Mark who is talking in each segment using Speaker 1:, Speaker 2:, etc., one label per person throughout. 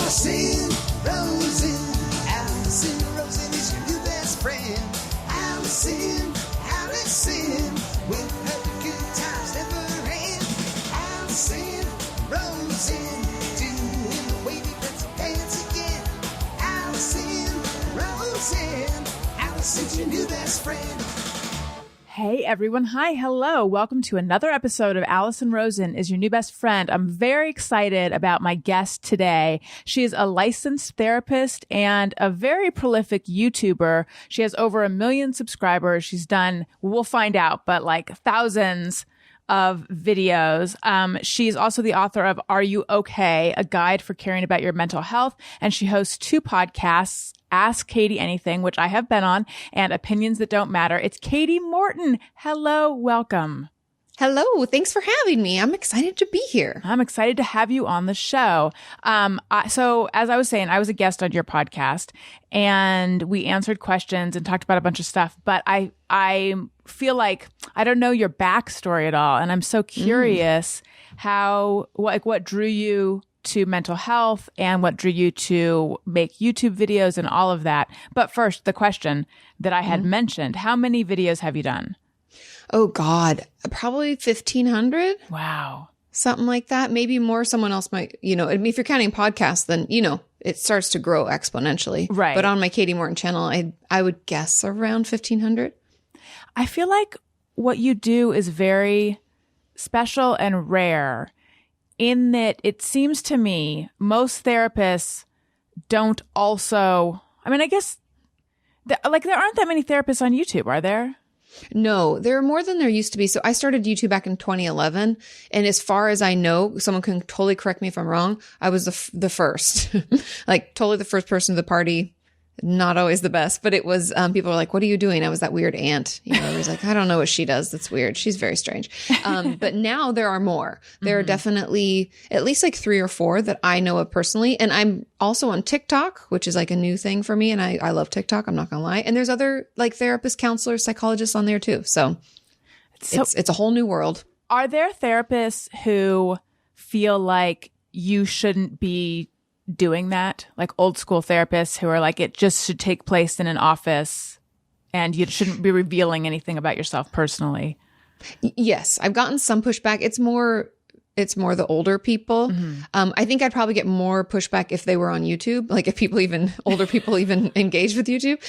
Speaker 1: Alison Rosen. Alison Rosen is your new best friend. Alison, with her good times never end. Alison Rosen, doing the wavy pencil dance again. Alison Rosen, Alison's your new best friend.
Speaker 2: Hey everyone. Hi. Hello. Welcome to another episode of Alison Rosen is your new best friend. I'm very excited about my guest today. She is a licensed therapist and a very prolific YouTuber. She has over 1 million subscribers. She's done, we'll find out, but like thousands of videos. She's also the author of Are You Okay? A Guide for Caring About Your Mental Health. And she hosts 2 podcasts, Ask Kati Anything, which I have been on, and Opinions That Don't Matter. It's Kati Morton. Hello. Welcome.
Speaker 3: Hello. Thanks for having me. I'm excited to be here.
Speaker 2: I'm excited to have you on the show. So as I was saying, I was a guest on your podcast and we answered questions and talked about a bunch of stuff, but I feel like I don't know your backstory at all. And I'm so curious what drew you to mental health and what drew you to make YouTube videos and all of that. But first, the question that I had mentioned, how many videos have you done?
Speaker 3: Oh God, probably 1,500.
Speaker 2: Wow.
Speaker 3: Something like that. Maybe more. Someone else might, I mean, if you're counting podcasts, then, it starts to grow exponentially.
Speaker 2: Right.
Speaker 3: But on my Kati Morton channel, I would guess around 1,500.
Speaker 2: I feel like what you do is very special and rare in that it seems to me most therapists don't also, I mean, I guess there aren't that many therapists on YouTube, are there?
Speaker 3: No, there are more than there used to be. So I started YouTube back in 2011. And as far as I know, someone can totally correct me if I'm wrong. I was the first, like totally the first person to the party. Not always the best, but it was, people were like, what are you doing? I was that weird aunt. I was like, I don't know what she does. That's weird. She's very strange. But now there are more. There are definitely at least like 3 or 4 that I know of personally. And I'm also on TikTok, which is like a new thing for me. And I love TikTok. I'm not going to lie. And there's other like therapists, counselors, psychologists on there too. So it's a whole new world.
Speaker 2: Are there therapists who feel like you shouldn't be doing that, like old school therapists who are like, it just should take place in an office and you shouldn't be revealing anything about yourself personally?
Speaker 3: Yes, I've gotten some pushback. It's more the older people. I think I'd probably get more pushback if they were on YouTube, like if older people even engage with YouTube.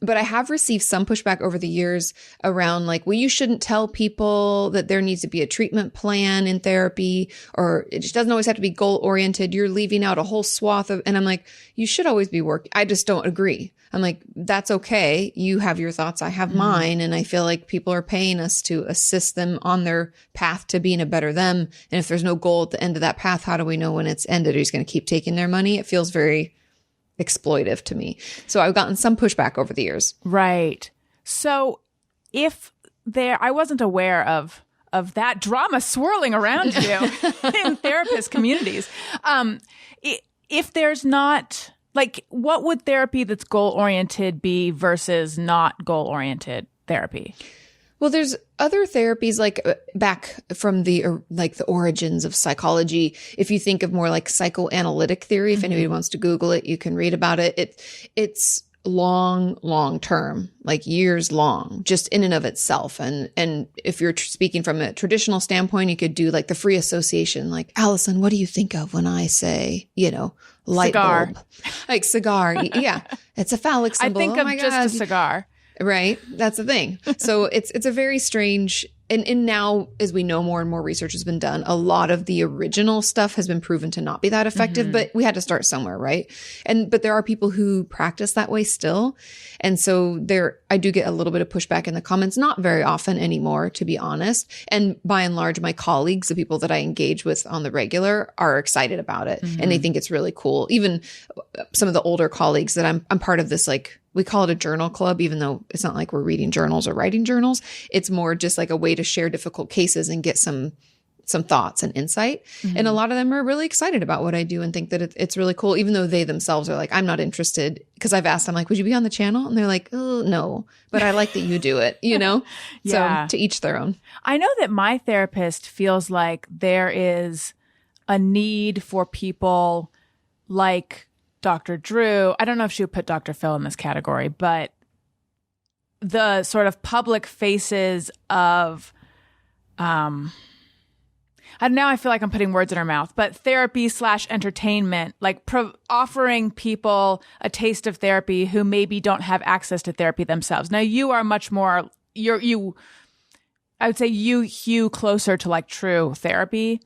Speaker 3: But I have received some pushback over the years around like, well, you shouldn't tell people that there needs to be a treatment plan in therapy, or it just doesn't always have to be goal oriented. You're leaving out a whole swath of, and I'm like, you should always be working. I just don't agree. I'm like, that's okay. You have your thoughts. I have mine. And I feel like people are paying us to assist them on their path to being a better them. And if there's no goal at the end of that path, how do we know when it's ended? Are you just going to keep taking their money? It feels very exploitive to me. So I've gotten some pushback over the years.
Speaker 2: Right. So I wasn't aware of that drama swirling around you in therapist communities. If there's not, like, what would therapy that's goal-oriented be versus not goal-oriented therapy?
Speaker 3: Well, there's other therapies like back from the origins of psychology. If you think of more like psychoanalytic theory, if anybody wants to Google it, you can read about it. It's long term, like years long, just in and of itself. And if you're speaking from a traditional standpoint, you could do like the free association, like, Alison, what do you think of when I say, light
Speaker 2: cigar.
Speaker 3: bulb? Like cigar. Yeah. It's a phallic symbol.
Speaker 2: I think of just a cigar.
Speaker 3: Right. That's the thing. So it's a very strange, and now as we know, more and more research has been done, a lot of the original stuff has been proven to not be that effective, but we had to start somewhere. Right. But there are people who practice that way still. And so I do get a little bit of pushback in the comments, not very often anymore, to be honest. And by and large, my colleagues, the people that I engage with on the regular, are excited about it. And they think it's really cool. Even some of the older colleagues that I'm part of this, like, we call it a journal club, even though it's not like we're reading journals or writing journals. It's more just like a way to share difficult cases and get some thoughts and insight. And a lot of them are really excited about what I do and think that it's really cool, even though they themselves are like, I'm not interested. Because I've asked them, like, would you be on the channel? And they're like, oh, no, but I like that you do it, Yeah. So to each their own.
Speaker 2: I know that my therapist feels like there is a need for people like Dr. Drew, I don't know if she would put Dr. Phil in this category, but the sort of public faces of, now I feel like I'm putting words in her mouth, but therapy / entertainment, like offering people a taste of therapy who maybe don't have access to therapy themselves. Now you are much more, I would say you hew closer to like true therapy.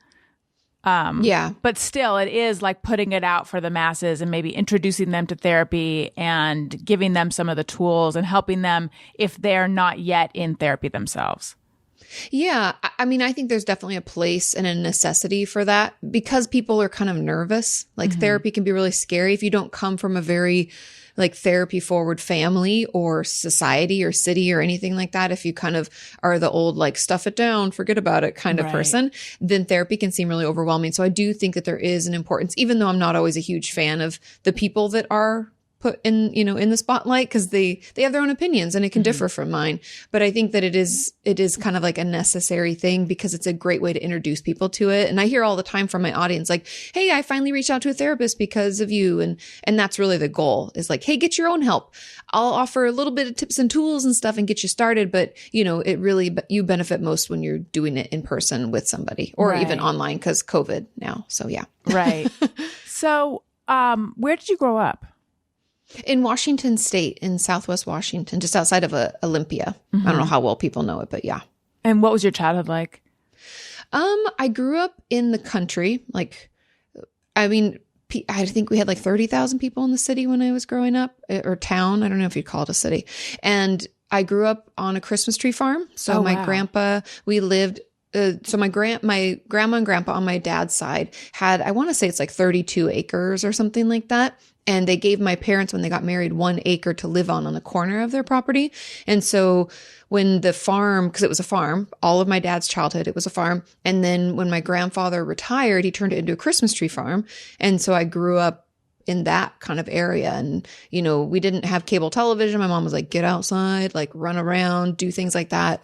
Speaker 2: But still it is like putting it out for the masses and maybe introducing them to therapy and giving them some of the tools and helping them if they're not yet in therapy themselves.
Speaker 3: Yeah. I mean, I think there's definitely a place and a necessity for that because people are kind of nervous. Like therapy can be really scary if you don't come from a very like therapy forward family or society or city or anything like that. If you kind of are the old, like stuff it down, forget about it kind of person, then therapy can seem really overwhelming. So I do think that there is an importance, even though I'm not always a huge fan of the people that are put in, in the spotlight because they have their own opinions and it can differ from mine. But I think that it is kind of like a necessary thing because it's a great way to introduce people to it. And I hear all the time from my audience, like, hey, I finally reached out to a therapist because of you. And that's really the goal is like, hey, get your own help. I'll offer a little bit of tips and tools and stuff and get you started. But it really, you benefit most when you're doing it in person with somebody or even online because COVID now. So yeah.
Speaker 2: Right. So, where did you grow up?
Speaker 3: In Washington State, in Southwest Washington, just outside of Olympia. I don't know how well people know it, but yeah.
Speaker 2: And what was your childhood like?
Speaker 3: I grew up in the country. Like, I mean, I think we had like 30,000 people in the city when I was growing up, or town. I don't know if you'd call it a city. And I grew up on a Christmas tree farm. So my grandpa, we lived. So my grandma and grandpa on my dad's side had, I want to say it's like 32 acres or something like that. And they gave my parents, when they got married, 1 acre to live on the corner of their property. And so when the farm, because it was a farm, all of my dad's childhood, it was a farm. And then when my grandfather retired, he turned it into a Christmas tree farm. And so I grew up in that kind of area. And, we didn't have cable television. My mom was like, get outside, like run around, do things like that.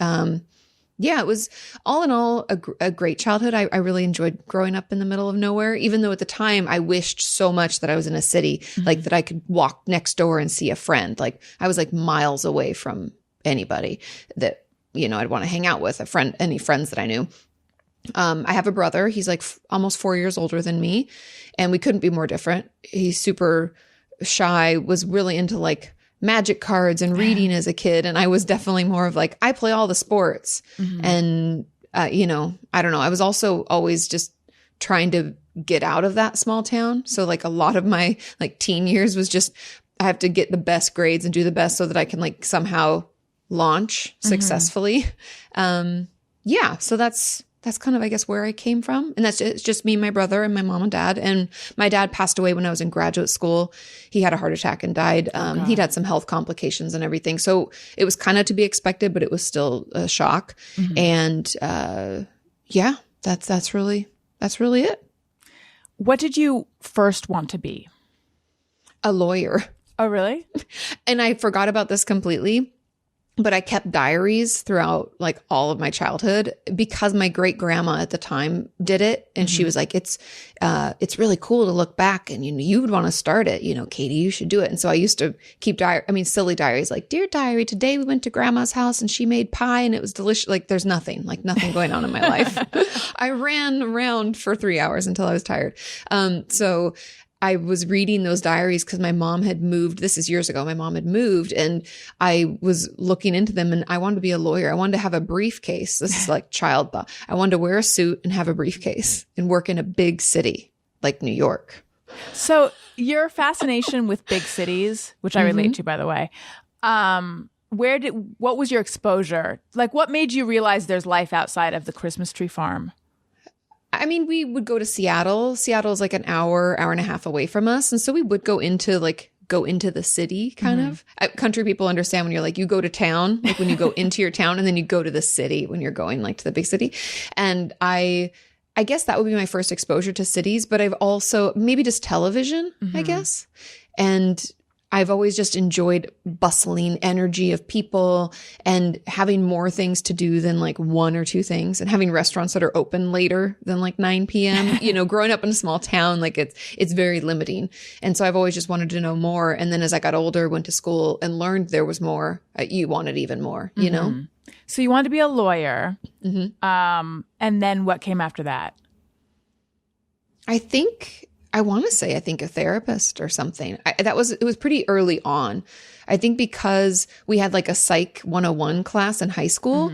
Speaker 3: Yeah, it was all in all a great childhood. I really enjoyed growing up in the middle of nowhere, even though at the time I wished so much that I was in a city, like that I could walk next door and see a friend. Like I was like miles away from anybody that, I'd want to hang out with, any friends that I knew. I have a brother. He's like almost 4 years older than me, and we couldn't be more different. He's super shy, was really into like magic cards and reading as a kid. And I was definitely more of like, I play all the sports. And, I don't know. I was also always just trying to get out of that small town. So like a lot of my like teen years was just, I have to get the best grades and do the best so that I can like somehow launch successfully. So that's kind of, I guess, where I came from. And it's just me, my brother, and my mom and dad. And my dad passed away when I was in graduate school. He had a heart attack and died. He'd had some health complications and everything. So it was kind of to be expected, but it was still a shock. And that's really it.
Speaker 2: What did you first want to be?
Speaker 3: A lawyer.
Speaker 2: Oh, really?
Speaker 3: And I forgot about this completely. But I kept diaries throughout like all of my childhood because my great grandma at the time did it. And she was like, it's really cool to look back and, you would want to start it, Katie, you should do it. And so I used to keep silly diaries like, dear diary, today we went to grandma's house and she made pie and it was delicious. Like there's nothing going on in my life. I ran around for 3 hours until I was tired. So I was reading those diaries because my mom had moved. This is years ago. My mom had moved and I was looking into them and I wanted to be a lawyer. I wanted to have a briefcase. This is like child thought. I wanted to wear a suit and have a briefcase and work in a big city like New York.
Speaker 2: So your fascination with big cities, which I relate to, by the way, what was your exposure? Like what made you realize there's life outside of the Christmas tree farm?
Speaker 3: I mean, we would go to Seattle. Seattle is like an hour and a half away from us. And so we would go into the city kind of. Country people understand when you're like, you go to town, like when you go into your town and then you go to the city when you're going like to the big city. And I guess that would be my first exposure to cities, but I've also maybe just television, I guess. And I've always just enjoyed bustling energy of people and having more things to do than like one or two things, and having restaurants that are open later than like 9 p.m. Growing up in a small town, like it's very limiting. And so I've always just wanted to know more. And then as I got older, went to school and learned there was more, you wanted even more, you know?
Speaker 2: So you wanted to be a lawyer. And then what came after that?
Speaker 3: I want to say, I think a therapist or something. It was pretty early on. I think because we had like a Psych 101 class in high school,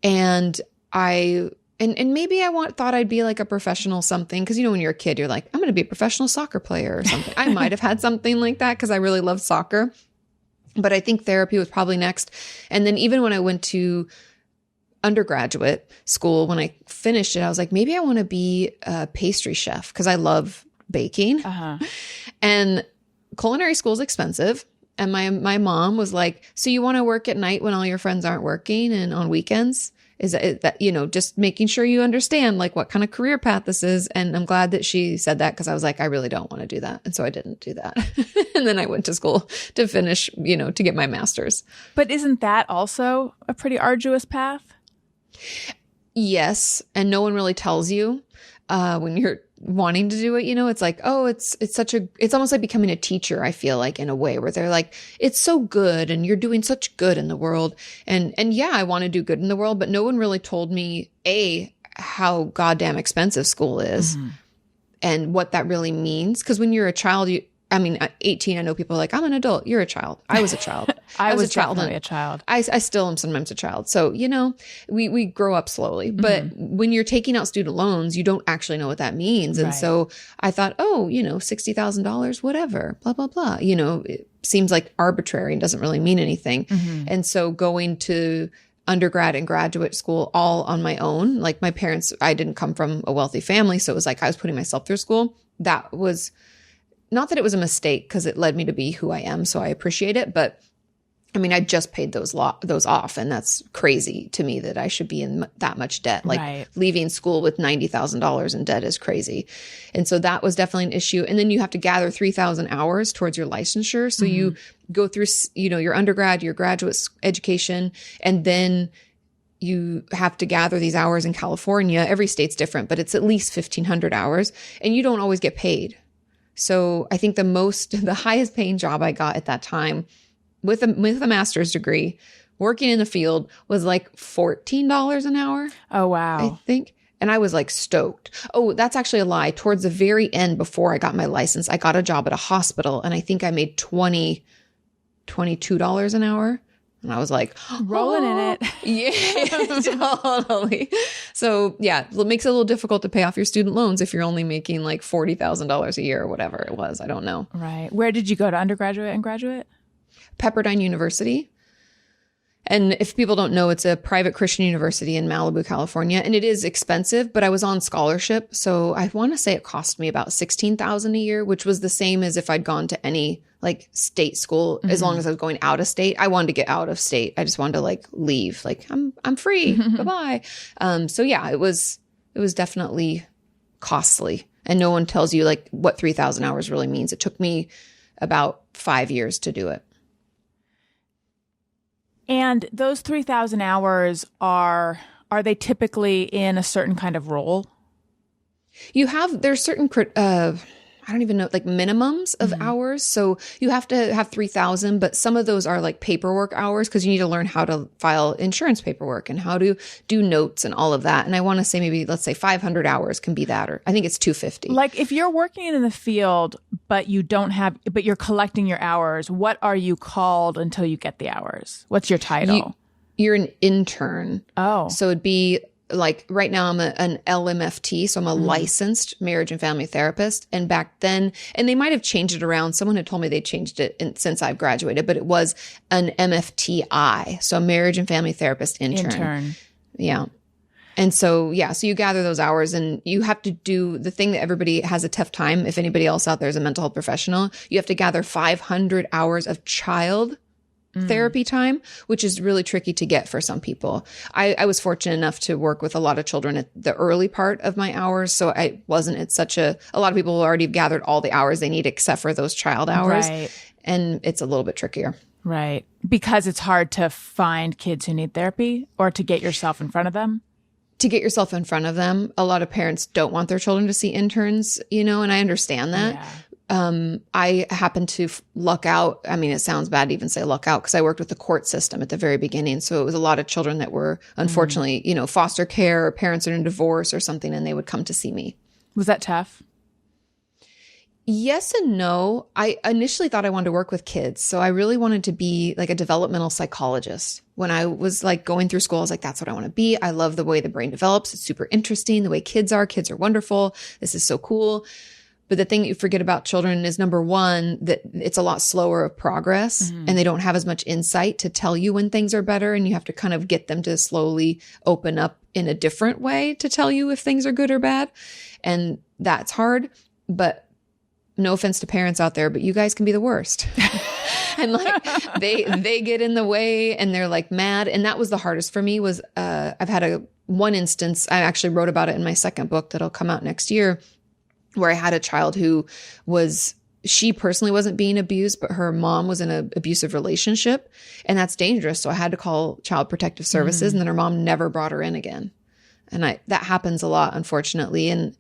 Speaker 3: and maybe I thought I'd be like a professional something. Cause when you're a kid, you're like, I'm going to be a professional soccer player or something. I might have had something like that because I really loved soccer, but I think therapy was probably next. And then even when I went to undergraduate school, when I finished it, I was like, maybe I want to be a pastry chef because I love baking. And culinary school is expensive. And my mom was like, so you want to work at night when all your friends aren't working and on weekends? Is that, just making sure you understand like what kind of career path this is. And I'm glad that she said that, because I was like, I really don't want to do that. And so I didn't do that. And then I went to school to finish, to get my master's.
Speaker 2: But isn't that also a pretty arduous path?
Speaker 3: Yes. And no one really tells you when you're wanting to do it, it's like, oh, it's almost like becoming a teacher. I feel like, in a way, where they're like, it's so good and you're doing such good in the world. And yeah, I want to do good in the world, but no one really told me how goddamn expensive school is and what that really means. Cause when you're a child, at 18, I know people are like, I'm an adult. You're a child. I was a child.
Speaker 2: I was definitely a child.
Speaker 3: I still am sometimes a child. So, we grow up slowly. But when you're taking out student loans, you don't actually know what that means. And so I thought, $60,000, whatever, blah, blah, blah. It seems like arbitrary and doesn't really mean anything. And so going to undergrad and graduate school all on my own, like my parents, I didn't come from a wealthy family. So it was like I was putting myself through school. That was not that it was a mistake, because it led me to be who I am. So I appreciate it. But I just paid those off. And that's crazy to me that I should be in that much debt. Like leaving school with $90,000 in debt is crazy. And so that was definitely an issue. And then you have to gather 3,000 hours towards your licensure. So you go through, your undergrad, your graduate education, and then you have to gather these hours in California. Every state's different, but it's at least 1,500 hours, and you don't always get paid. So I think the highest paying job I got at that time with a master's degree working in the field was like $14 an hour.
Speaker 2: Oh, wow.
Speaker 3: I think. And I was like stoked. Oh, that's actually a lie. Towards the very end, before I got my license, I got a job at a hospital, and I think I made $22 an hour. And I was like,
Speaker 2: rolling in it.
Speaker 3: Yeah, totally. So yeah, it makes it a little difficult to pay off your student loans if you're only making like $40,000 a year or whatever it was. I don't know.
Speaker 2: Right. Where did you go to undergraduate and graduate?
Speaker 3: Pepperdine University. And if people don't know, it's a private Christian university in Malibu, California, and it is expensive, but I was on scholarship. So I want to say it cost me about $16,000 a year, which was the same as if I'd gone to any like state school, as long as I was going out of state. I wanted to get out of state. I just wanted to like leave, like I'm free. Bye-bye. So yeah, it was definitely costly, and no one tells you like what 3,000 hours really means. It took me about 5 years to do it.
Speaker 2: And those 3,000 hours are they typically in a certain kind of role?
Speaker 3: There's certain, I don't even know, like minimums of hours. So you have to have 3,000, but some of those are like paperwork hours, because you need to learn how to file insurance paperwork and how to do notes and all of that. And I want to say maybe, let's say 500 hours can be that, or I think it's 250.
Speaker 2: Like if you're working in the field, but you're collecting your hours, what are you called until you get the hours? What's your title?
Speaker 3: You're an intern.
Speaker 2: Oh.
Speaker 3: So it'd be like right now I'm an LMFT. So I'm a licensed marriage and family therapist. And back then, and they might have changed it around. Someone had told me they changed it since I've graduated, but it was an MFTI. So a marriage and family therapist intern. Yeah. And so, yeah, so you gather those hours, and you have to do the thing that everybody has a tough time. If anybody else out there is a mental health professional, you have to gather 500 hours of child therapy time, which is really tricky to get for some people. I was fortunate enough to work with a lot of children at the early part of my hours. So I wasn't at a lot of people already have gathered all the hours they need except for those child hours.
Speaker 2: Right.
Speaker 3: and it's a little bit trickier.
Speaker 2: Right. Because it's hard to find kids who need therapy or to get yourself in front of them.
Speaker 3: To get yourself in front of them. A lot of parents don't want their children to see interns, and I understand that.
Speaker 2: Yeah.
Speaker 3: I happened to luck out. I mean, it sounds bad to even say luck out because I worked with the court system at the very beginning. So it was a lot of children that were unfortunately, foster care, or parents are in divorce or something, and they would come to see me.
Speaker 2: Was that tough?
Speaker 3: Yes and no. I initially thought I wanted to work with kids. So I really wanted to be like a developmental psychologist. When I was like going through school, I was like, that's what I want to be. I love the way the brain develops. It's super interesting. The way kids are wonderful. This is so cool. But the thing you forget about children is, number one, that it's a lot slower of progress and they don't have as much insight to tell you when things are better. And you have to kind of get them to slowly open up in a different way to tell you if things are good or bad. And that's hard. But no offense to parents out there, but you guys can be the worst. And like they get in the way and they're like mad. And that was the hardest for me was, I've had one instance, I actually wrote about it in my second book that'll come out next year, where I had a child who she personally wasn't being abused, but her mom was in an abusive relationship, and that's dangerous. So I had to call Child Protective Services, and then her mom never brought her in again. And that happens a lot, unfortunately. And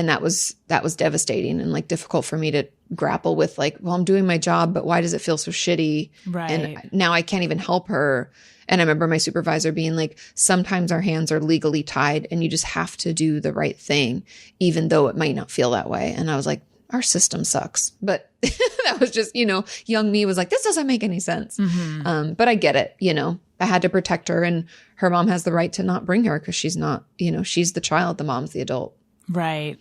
Speaker 3: that was devastating and like difficult for me to grapple with, like, well, I'm doing my job, but why does it feel so shitty?
Speaker 2: Right.
Speaker 3: And now I can't even help her. And I remember my supervisor being like, sometimes our hands are legally tied and you just have to do the right thing, even though it might not feel that way. And I was like, our system sucks. But that was just, young me was like, this doesn't make any sense. But I get it. I had to protect her, and her mom has the right to not bring her because she's not, she's the child, the mom's the adult.
Speaker 2: Right.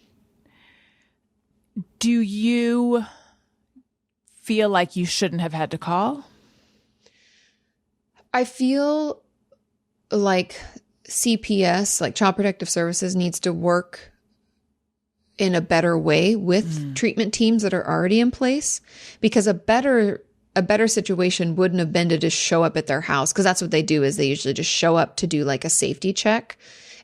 Speaker 2: Do you feel like you shouldn't have had to call?
Speaker 3: I feel like CPS, like Child Protective Services, needs to work in a better way with treatment teams that are already in place, because a better situation wouldn't have been to just show up at their house, because that's what they do, is they usually just show up to do like a safety check,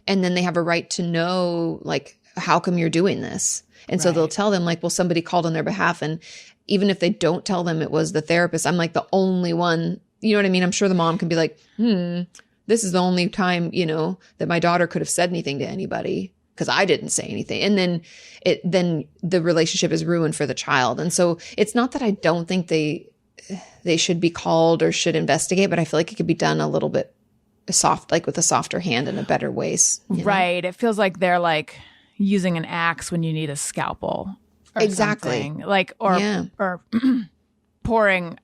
Speaker 3: and then they have a right to know, like, how come you're doing this? And so they'll tell them, like, well, somebody called on their behalf. And even if they don't tell them it was the therapist, I'm like the only one, you know what I mean? I'm sure the mom can be like, this is the only time, that my daughter could have said anything to anybody, because I didn't say anything. And then the relationship is ruined for the child. And so it's not that I don't think they should be called or should investigate, but I feel like it could be done a little bit soft, like with a softer hand and a better ways.
Speaker 2: Right. It feels like they're like using an axe when you need a scalpel. Or
Speaker 3: exactly.
Speaker 2: Something. Like, or pouring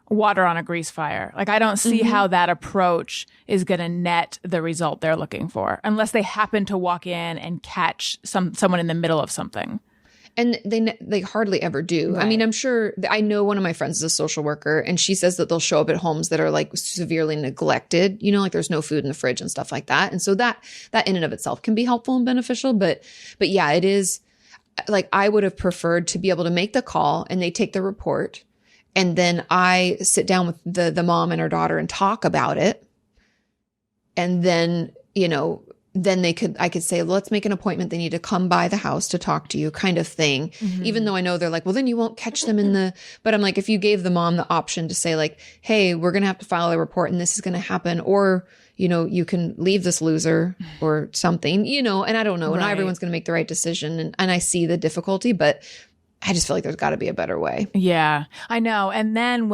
Speaker 2: water on a grease fire. Like, I don't see how that approach is going to net the result they're looking for, unless they happen to walk in and catch someone in the middle of something.
Speaker 3: And they hardly ever do. Right. I mean, I'm sure I know one of my friends is a social worker, and she says that they'll show up at homes that are like severely neglected, like there's no food in the fridge and stuff like that. And so that in and of itself can be helpful and beneficial. But yeah, it is like, I would have preferred to be able to make the call and they take the report, and then I sit down with the mom and her daughter and talk about it. And then, then I could say, let's make an appointment. They need to come by the house to talk to you, kind of thing. Even though I know they're like, well, then you won't catch them but I'm like, if you gave the mom the option to say like, hey, we're going to have to file a report and this is going to happen, or, you can leave this loser or something, and I don't know. Right. Not everyone's going to make the right decision. And I see the difficulty, but I just feel like there's got to be a better way.
Speaker 2: Yeah, I know. And then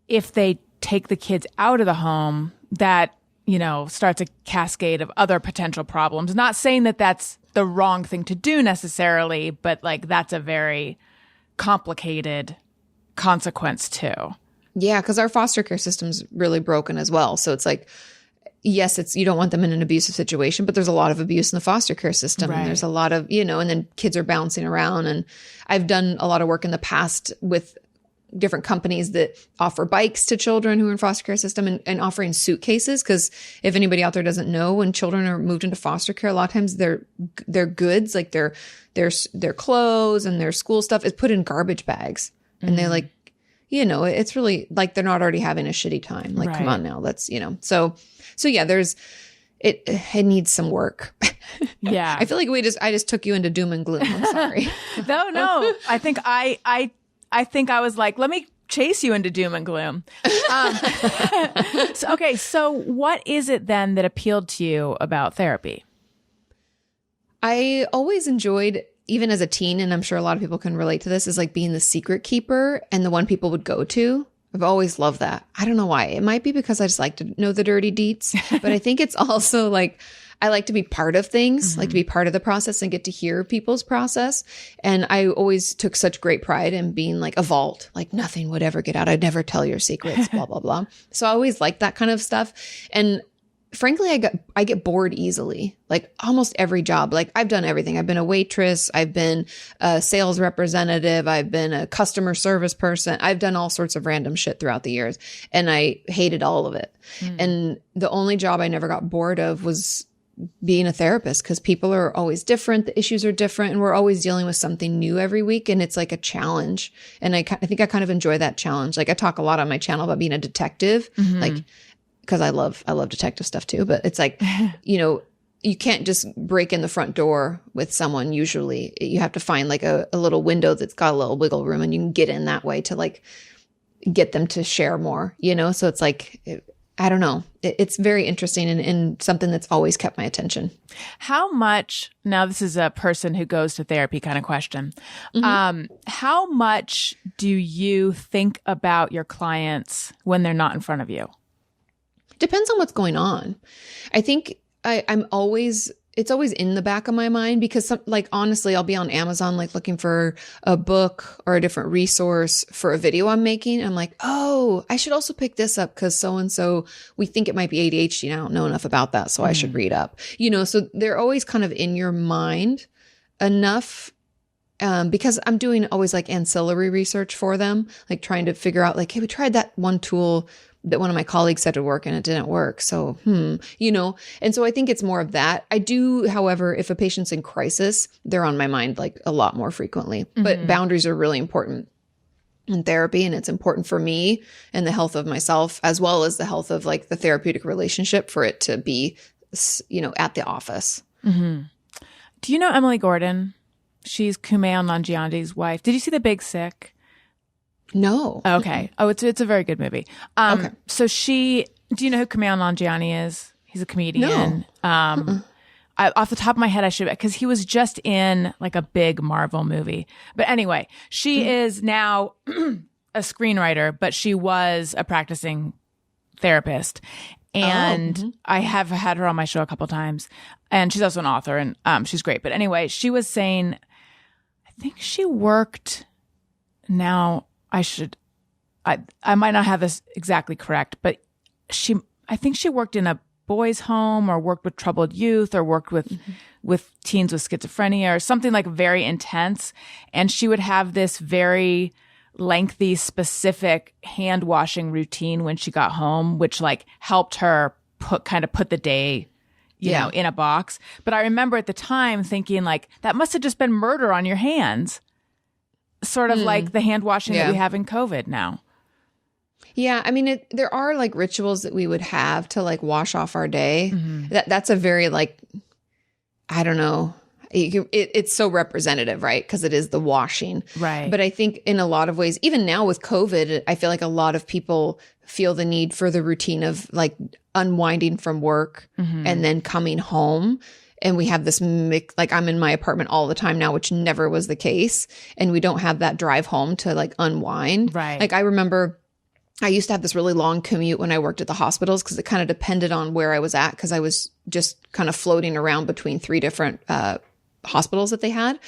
Speaker 2: if they take the kids out of the home, that, starts a cascade of other potential problems. Not saying that that's the wrong thing to do necessarily, but like, that's a very complicated consequence too.
Speaker 3: Yeah, because our foster care system's really broken as well. So it's like, yes, you don't want them in an abusive situation, but there's a lot of abuse in the foster care system. Right. And there's a lot of, and then kids are bouncing around. And I've done a lot of work in the past with different companies that offer bikes to children who are in foster care system, and offering suitcases. Because if anybody out there doesn't know, when children are moved into foster care, a lot of times their goods, like their clothes and their school stuff, is put in garbage bags. And they're like, it's really like they're not already having a shitty time. Like, come on now, let's, so yeah, it needs some work.
Speaker 2: Yeah.
Speaker 3: I feel like I just took you into doom and gloom. I'm sorry.
Speaker 2: No. I think I think I was like, let me chase you into doom and gloom. So what is it then that appealed to you about therapy?
Speaker 3: I always enjoyed, even as a teen, and I'm sure a lot of people can relate to this, is like being the secret keeper and the one people would go to. I've always loved that. I don't know why. It might be because I just like to know the dirty deets, but I think it's also like I like to be part of things, like to be part of the process and get to hear people's process. And I always took such great pride in being like a vault, like nothing would ever get out. I'd never tell your secrets, blah, blah, blah. So I always liked that kind of stuff. And frankly, I get bored easily, like almost every job. Like I've done everything. I've been a waitress. I've been a sales representative. I've been a customer service person. I've done all sorts of random shit throughout the years. And I hated all of it. And the only job I never got bored of was being a therapist, because people are always different. The issues are different, and we're always dealing with something new every week. And it's like a challenge. And I think I kind of enjoy that challenge. Like I talk a lot on my channel about being a detective, like, because I love detective stuff too. But it's like, you can't just break in the front door with someone. Usually you have to find like a little window that's got a little wiggle room, and you can get in that way to like get them to share more, So it's like, I don't know. It's very interesting and something that's always kept my attention.
Speaker 2: How much, now this is a person who goes to therapy kind of question. How much do you think about your clients when they're not in front of you?
Speaker 3: Depends on what's going on. I think it's always in the back of my mind, because honestly, I'll be on Amazon, like looking for a book or a different resource for a video I'm making. I'm like, oh, I should also pick this up because so-and-so, we think it might be ADHD. And I don't know enough about that. So I should read up, so they're always kind of in your mind enough. Because I'm doing always like ancillary research for them, like trying to figure out like, hey, we tried that one tool that one of my colleagues said would work and it didn't work. So, and so I think it's more of that. I do, however, if a patient's in crisis, they're on my mind like a lot more frequently, but boundaries are really important in therapy. And it's important for me and the health of myself, as well as the health of like the therapeutic relationship, for it to be, at the office.
Speaker 2: Do you know Emily Gordon? She's Kumail Nanjiani's wife. Did you see The Big Sick?
Speaker 3: No.
Speaker 2: Okay. Oh, it's a very good movie.
Speaker 3: Okay.
Speaker 2: So do you know who Kumail Nanjiani is? He's a comedian. No. Off the top of my head, I should, because he was just in like a big Marvel movie. But anyway, she is now a screenwriter, but she was a practicing therapist. And I have had her on my show a couple times, and she's also an author, and she's great. But anyway, she was saying, I think she worked now. I might not have this exactly correct, but I think she worked in a boys' home, or worked with troubled youth, or worked with teens with schizophrenia, or something like very intense. And she would have this very lengthy, specific hand washing routine when she got home, which like helped her put the day, in a box. But I remember at the time thinking like, that must have just been murder on your hands. Sort of like the hand washing that we have in COVID now.
Speaker 3: Yeah. I mean, there are like rituals that we would have to like wash off our day. That's a very like, I don't know. It's so representative, right? Because it is the washing.
Speaker 2: Right.
Speaker 3: But I think in a lot of ways, even now with COVID, I feel like a lot of people feel the need for the routine of like unwinding from work and then coming home. And we have this mix, like I'm in my apartment all the time now, which never was the case. And we don't have that drive home to like unwind.
Speaker 2: Right.
Speaker 3: Like I remember I used to have this really long commute when I worked at the hospitals, because it kind of depended on where I was at, because I was just kind of floating around between 3 different hospitals that they had.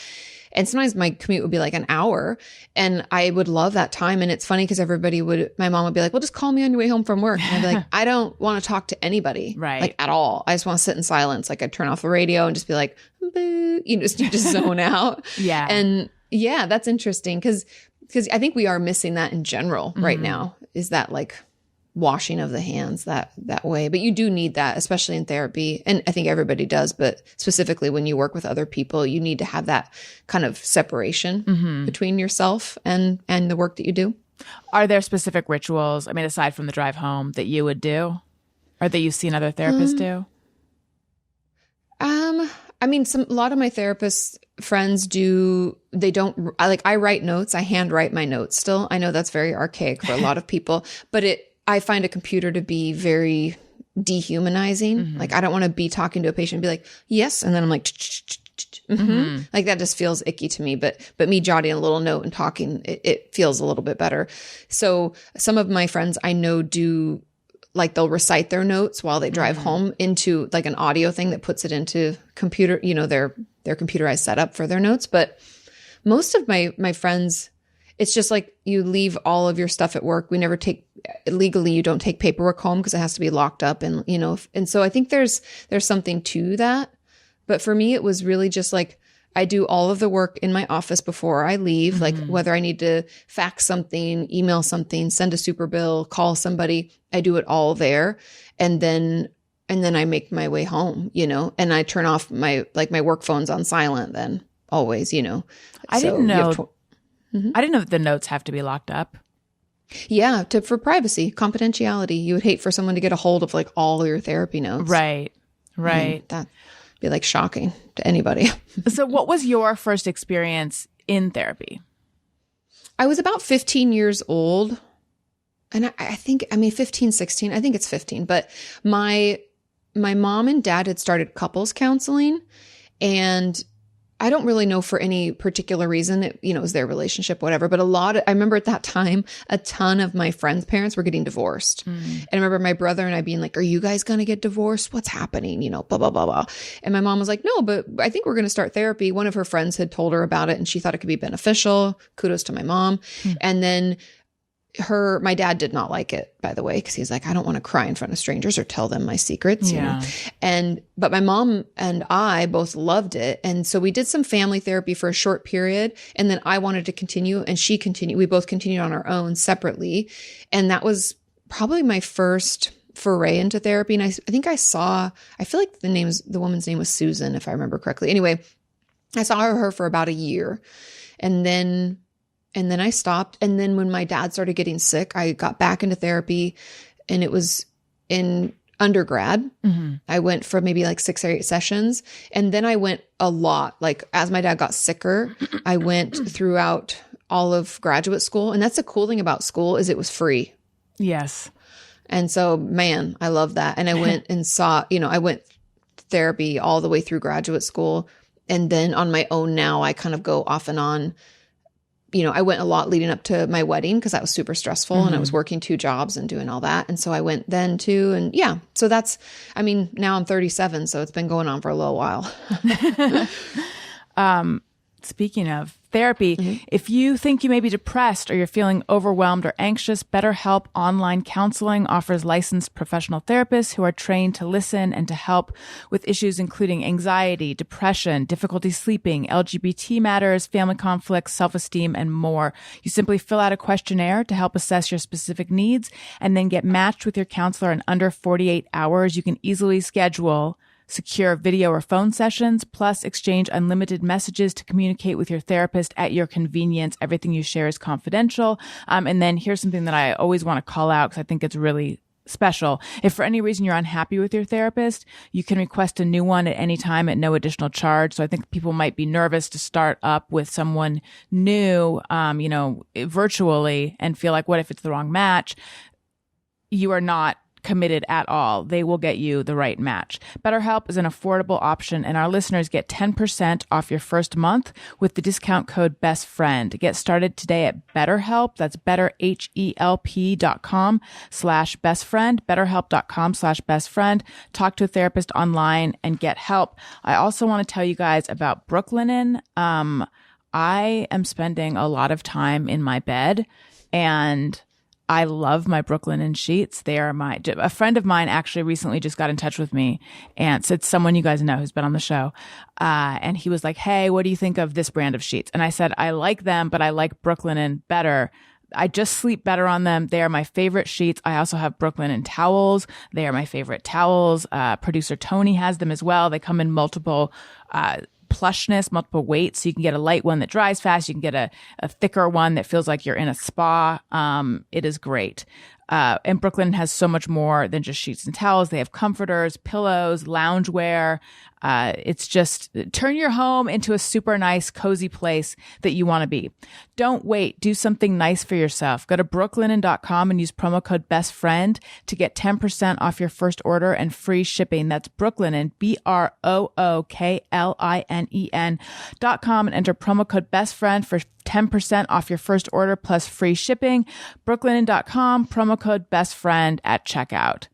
Speaker 3: And sometimes my commute would be like an hour, and I would love that time. And it's funny because my mom would be like, well, just call me on your way home from work. And I'd be like, I don't want to talk to anybody,
Speaker 2: right? Like
Speaker 3: at all. I just want to sit in silence. Like I'd turn off the radio and just be like, boo, just zone out.
Speaker 2: Yeah.
Speaker 3: And yeah, that's interesting. Cause I think we are missing that in general right now, is that like washing of the hands that way. But you do need that, especially in therapy. And I think everybody does, but specifically when you work with other people, you need to have that kind of separation between yourself and the work that you do.
Speaker 2: Are there specific rituals, I mean, aside from the drive home, that you would do, or that you've seen other therapists do?
Speaker 3: I mean, a lot of my therapist friends I write notes. I handwrite my notes still. I know that's very archaic for a lot of people, but I find a computer to be very dehumanizing. Like, I don't want to be talking to a patient and be like, yes. And then I'm like, like that just feels icky to me. But me jotting a little note and talking, it feels a little bit better. So some of my friends I know do, like, they'll recite their notes while they drive home into like an audio thing that puts it into computer, their computerized setup for their notes. But most of my friends, it's just like you leave all of your stuff at work. We never legally, you don't take paperwork home because it has to be locked up. And, and so I think there's something to that. But for me, it was really just like, I do all of the work in my office before I leave, like whether I need to fax something, email something, send a super bill, call somebody, I do it all there. And then I make my way home, and I turn off my work phone's on silent then always,
Speaker 2: I didn't know that the notes have to be locked up.
Speaker 3: Yeah. For privacy, confidentiality. You would hate for someone to get a hold of like all your therapy notes.
Speaker 2: Right.
Speaker 3: That'd be like shocking to anybody.
Speaker 2: So what was your first experience in therapy?
Speaker 3: I was about 15 years old. And I think 15, 16, I think it's 15. But my mom and dad had started couples counseling, and I don't really know for any particular reason. It was their relationship, whatever. But I remember at that time, a ton of my friends' parents were getting divorced. And I remember my brother and I being like, are you guys going to get divorced? What's happening? Blah, blah, blah, blah. And my mom was like, no, but I think we're going to start therapy. One of her friends had told her about it and she thought it could be beneficial. Kudos to my mom. And then my dad did not like it, by the way, because he's like, I don't want to cry in front of strangers or tell them my secrets, but my mom and I both loved it. And so we did some family therapy for a short period. And then I wanted to continue and she continued. We both continued on our own separately. And that was probably my first foray into therapy. And I feel like the woman's name was Susan, if I remember correctly. Anyway, I saw her for about a year. And then I stopped. And then when my dad started getting sick, I got back into therapy, and it was in undergrad. I went for maybe like 6 or 8 sessions. And then I went a lot. Like, as my dad got sicker, I went throughout all of graduate school. And that's the cool thing about school, is it was free.
Speaker 2: Yes.
Speaker 3: And so, man, I love that. And I went and I went therapy all the way through graduate school. And then on my own now, I kind of go off and on. I went a lot leading up to my wedding because that was super stressful and I was working 2 jobs and doing all that. And so I went then too. And yeah, so now I'm 37, so it's been going on for a little while.
Speaker 2: Speaking of therapy, if you think you may be depressed or you're feeling overwhelmed or anxious, BetterHelp Online Counseling offers licensed professional therapists who are trained to listen and to help with issues including anxiety, depression, difficulty sleeping, LGBT matters, family conflicts, self-esteem, and more. You simply fill out a questionnaire to help assess your specific needs and then get matched with your counselor in under 48 hours. You can easily schedule secure video or phone sessions, plus exchange unlimited messages to communicate with your therapist at your convenience. Everything you share is confidential. And then here's something that I always want to call out because I think it's really special. If for any reason you're unhappy with your therapist, you can request a new one at any time at no additional charge. So I think people might be nervous to start up with someone new, virtually, and feel like, what if it's the wrong match? You are not committed at all. They will get you the right match. BetterHelp is an affordable option, and our listeners get 10% off your first month with the discount code BESTFRIEND. Get started today at BetterHelp. That's betterhelp.com/bestfriend, betterhelp.com/bestfriend. Talk to a therapist online and get help. I also want to tell you guys about Brooklinen. I am spending a lot of time in my bed, and I love my Brooklinen sheets. They are a friend of mine actually recently just got in touch with me, and so it's someone you guys know who's been on the show. And he was like, hey, what do you think of this brand of sheets? And I said, I like them, but I like Brooklinen better. I just sleep better on them. They are my favorite sheets. I also have Brooklinen towels. They are my favorite towels. Producer Tony has them as well. They come in multiple, plushness, multiple weights. So you can get a light one that dries fast. You can get a thicker one that feels like you're in a spa. It is great. And Brooklyn has so much more than just sheets and towels. They have comforters, pillows, loungewear. It's just turn your home into a super nice, cozy place that you want to be. Don't wait. Do something nice for yourself. Go to brooklinen.com and use promo code BESTFRIEND to get 10% off your first order and free shipping. That's Brooklinen, BROOKLINEN.com, and enter promo code BESTFRIEND for 10% off your first order plus free shipping. Brooklinen.com, promo code BESTFRIEND at checkout.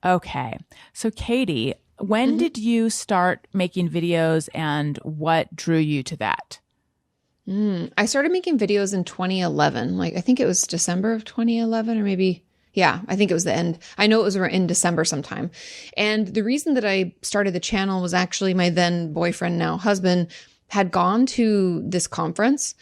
Speaker 2: Okay. So Kati, when did you start making videos and what drew you to that?
Speaker 3: I started making videos in 2011. Like, I think it was December of 2011 or maybe, yeah, I think it was the end. I know it was in December sometime. And the reason that I started the channel was actually my then boyfriend, now husband, had gone to this conference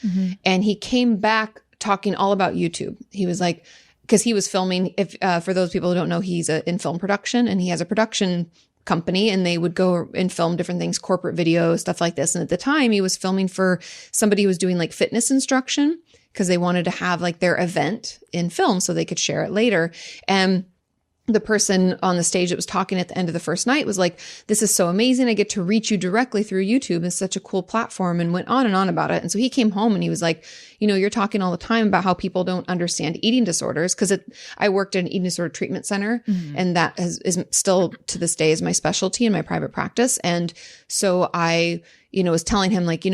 Speaker 3: and he came back talking all about YouTube. He was like, because he was filming, if for those people who don't know, he's in film production and he has a production company, and they would go and film different things, corporate videos, stuff like this. And at the time he was filming for somebody who was doing like fitness instruction because they wanted to have like their event in film so they could share it later. And the person on the stage that was talking at the end of the first night was like, this is so amazing. I get to reach you directly through YouTube. It's such a cool platform, and went on and on about it. And so he came home and he was like, you know, you're talking all the time about how people don't understand eating disorders. Cause I worked at an eating disorder treatment center, and that is still to this day is my specialty in my private practice. And so I, was telling him like,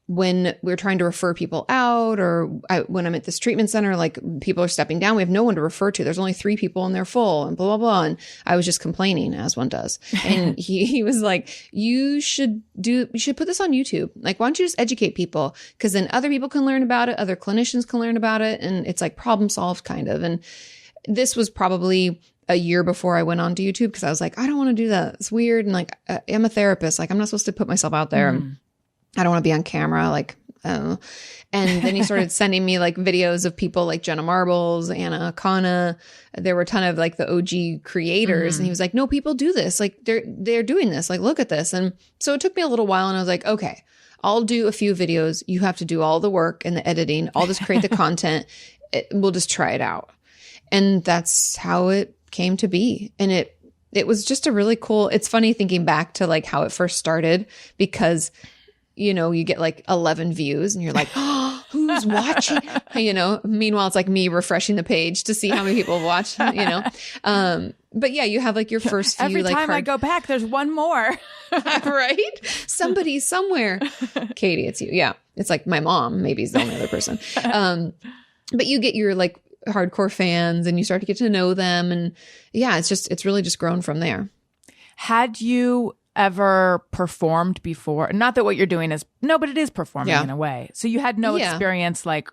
Speaker 3: when we're trying to refer people out, or when I'm at this treatment center, like people are stepping down, we have no one to refer to. There's only 3 people and they're full, and blah, blah, blah. And I was just complaining, as one does. And he was like, you should put this on YouTube. Like, why don't you just educate people? Cause then other people can learn about it. Other clinicians can learn about it. And it's like problem solved kind of. And this was probably a year before I went on to YouTube, because I was like, I don't want to do that. It's weird. And like, I'm a therapist. Like, I'm not supposed to put myself out there. I don't want to be on camera. Like, and then he started sending me like videos of people like Jenna Marbles, Anna Akana. There were a ton of like the OG creators. And he was like, no, people do this. Like they're doing this. Like, look at this. And so it took me a little while, and I was like, okay, I'll do a few videos. You have to do all the work and the editing. I'll just create the content. We'll just try it out. And that's how it came to be. And it was just a really cool, it's funny thinking back to like how it first started, because you get like 11 views and you're like, oh, who's watching? Meanwhile, it's like me refreshing the page to see how many people watch, But yeah, you have like your first few.
Speaker 2: Every
Speaker 3: like
Speaker 2: time I go back, there's one more.
Speaker 3: Right? Somebody somewhere. Kati, it's you. Yeah. It's like my mom maybe is the only other person. But you get your like hardcore fans and you start to get to know them. And yeah, it's really just grown from there.
Speaker 2: Had you ever performed before? Not that what you're doing is, no, but it is performing in a way. So you had no experience, like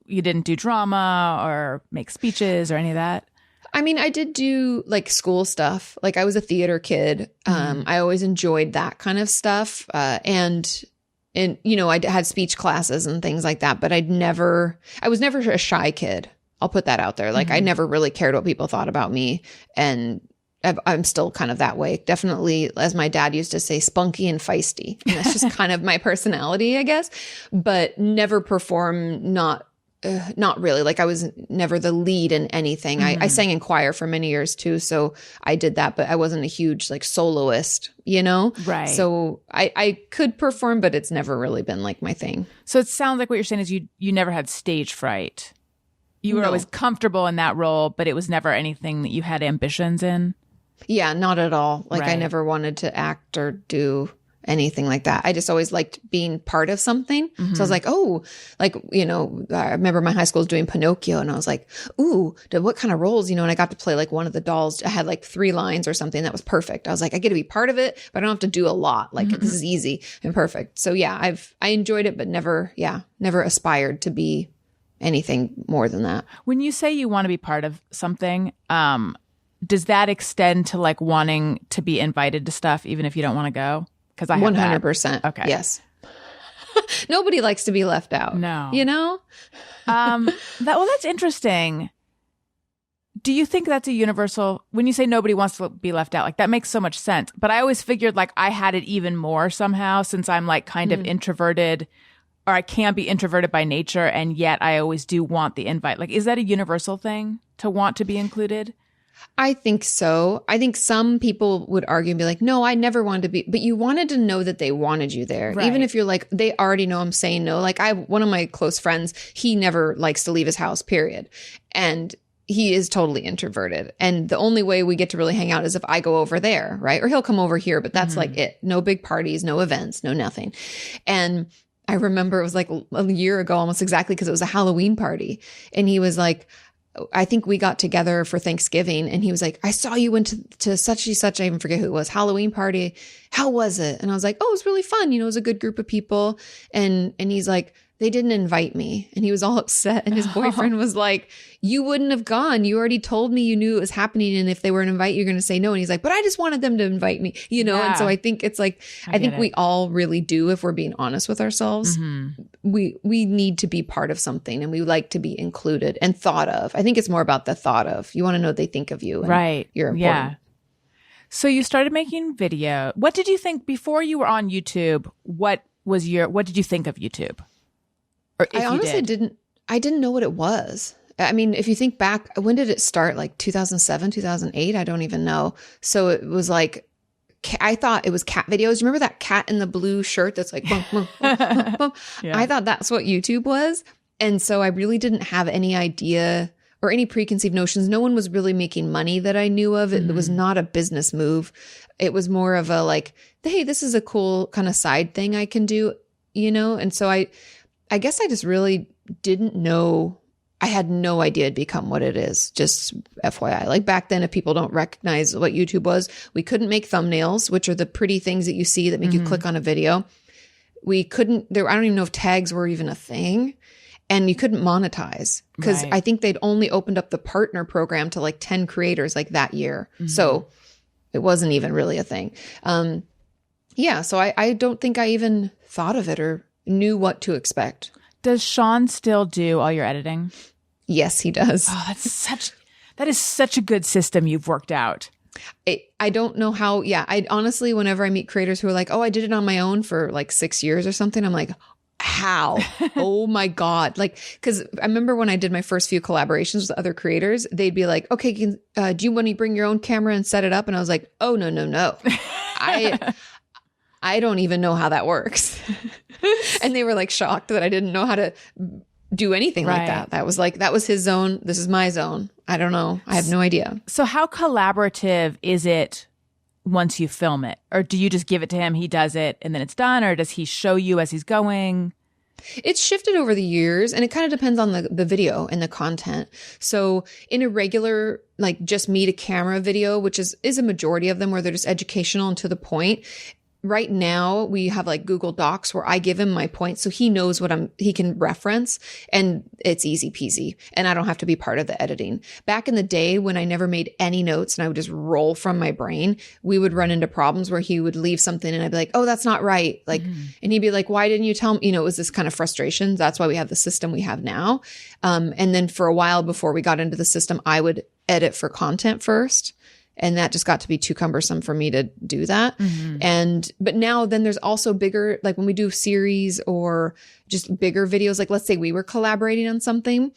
Speaker 2: you didn't do drama or make speeches or any of that?
Speaker 3: I mean, I did do like school stuff. Like I was a theater kid. I always enjoyed that kind of stuff. And I had speech classes and things like that, but I was never a shy kid. I'll put that out there. Like I never really cared what people thought about me, and I'm still kind of that way. Definitely, as my dad used to say, spunky and feisty. And that's just kind of my personality, I guess, but never perform, not really. Like I was never the lead in anything. I sang in choir for many years too. So I did that, but I wasn't a huge like soloist, Right. So I could perform, but it's never really been like my thing.
Speaker 2: So it sounds like what you're saying is you never had stage fright. You were always comfortable in that role, but it was never anything that you had ambitions in? Yeah,
Speaker 3: not at all. Like I never wanted to act or do anything like that. I just always liked being part of something. So I was like, I remember my high school was doing Pinocchio, and I was like, ooh, what kind of roles, and I got to play like one of the dolls. I had like 3 lines or something that was perfect. I was like, I get to be part of it, but I don't have to do a lot. Like this is easy and perfect. So yeah, I enjoyed it, but never aspired to be anything more than that.
Speaker 2: When you say you want to be part of something, does that extend to like wanting to be invited to stuff even if you don't want to go? Because I have
Speaker 3: 100%.
Speaker 2: Okay.
Speaker 3: Yes. Nobody likes to be left out.
Speaker 2: No. That's interesting. Do you think that's a universal, when you say nobody wants to be left out, like that makes so much sense. But I always figured like I had it even more somehow, since I'm like kind of introverted, or I can be introverted by nature, and yet I always do want the invite. Like, is that a universal thing? to want to be included?
Speaker 3: I think so. I think some people would argue and be like, no, I never wanted to be, but you wanted to know that they wanted you there.
Speaker 2: Right.
Speaker 3: Even if you're like, they already know I'm saying no. Like one of my close friends, he never likes to leave his house, period. And he is totally introverted. And the only way we get to really hang out is if I go over there, right? Or he'll come over here, but that's like it. No big parties, no events, no nothing. And I remember it was like a year ago, almost exactly, because it was a Halloween party. And he was like, I think we got together for Thanksgiving, and he was like, I saw you went to such and such, I even forget who it was, Halloween party. How was it? And I was like, oh, it was really fun. You know, it was a good group of people. And he's like, they didn't invite me. And he was all upset. And his boyfriend was like, you wouldn't have gone. You already told me you knew it was happening. And if they were to invite you, you're going to say no. And he's like, but I just wanted them to invite me, you know?
Speaker 2: Yeah.
Speaker 3: And so I think it's like, I think we all really do, if we're being honest with ourselves, we need to be part of something, and we like to be included and thought of. I think it's more about the thought of. You want to know what they think of you. And
Speaker 2: Right.
Speaker 3: You're important.
Speaker 2: Yeah. So you started making video. What did you think before you were on YouTube? What did you think of YouTube? Or if
Speaker 3: I honestly didn't know what it was. I mean, if you think back, when did it start? Like 2007, 2008? I don't even know. So it was like, I thought it was cat videos. You remember that cat in the blue shirt that's like, bum, bum, bum, bum, bum?
Speaker 2: Yeah.
Speaker 3: I thought that's what YouTube was. And so I really didn't have any idea or any preconceived notions. No one was really making money that I knew of. It was not a business move. It was more of a like, hey, this is a cool kind of side thing I can do, you know? And so I guess I just really didn't know. I had no idea it'd become what it is. Just FYI. Like back then, if people don't recognize what YouTube was, we couldn't make thumbnails, which are the pretty things that you see that make you click on a video. We couldn't, I don't even know if tags were even a thing. And you couldn't monetize because
Speaker 2: Right.
Speaker 3: I think they'd only opened up the partner program to like 10 creators like that year. So it wasn't even really a thing. Yeah. So I don't think I even thought of it or knew what to expect.
Speaker 2: Does Shawn still do all your editing?
Speaker 3: Yes, he does.
Speaker 2: Oh, that is such a good system you've worked out.
Speaker 3: I don't know how. Yeah. I honestly, whenever I meet creators who are like, oh, I did it on my own for like 6 years or something, I'm like, how? Oh my God. Like, cause I remember when I did my first few collaborations with other creators, they'd be like, okay, do you want to bring your own camera and set it up? And I was like, oh, no. I don't even know how that works. And they were like shocked that I didn't know how to do anything like that. That was his zone. This is my zone. I don't know. I have no idea.
Speaker 2: So how collaborative is it once you film it? Or do you just give it to him, he does it, and then it's done? Or does he show you as he's going?
Speaker 3: It's shifted over the years, and it kind of depends on the video and the content. So in a regular, like just me to camera video, which is a majority of them where they're just educational and to the point. Right now we have like Google Docs where I give him my points so he knows he can reference, and it's easy peasy and I don't have to be part of the editing. Back in the day when I never made any notes and I would just roll from my brain, we would run into problems where he would leave something and I'd be like, oh, that's not right. Like, and he'd be like, why didn't you tell me? You know, it was this kind of frustration. That's why we have the system we have now. And then for a while before we got into the system, I would edit for content first. And that just got to be too cumbersome for me to do that. But now then there's also bigger, like when we do series or just bigger videos, like let's say we were collaborating on something,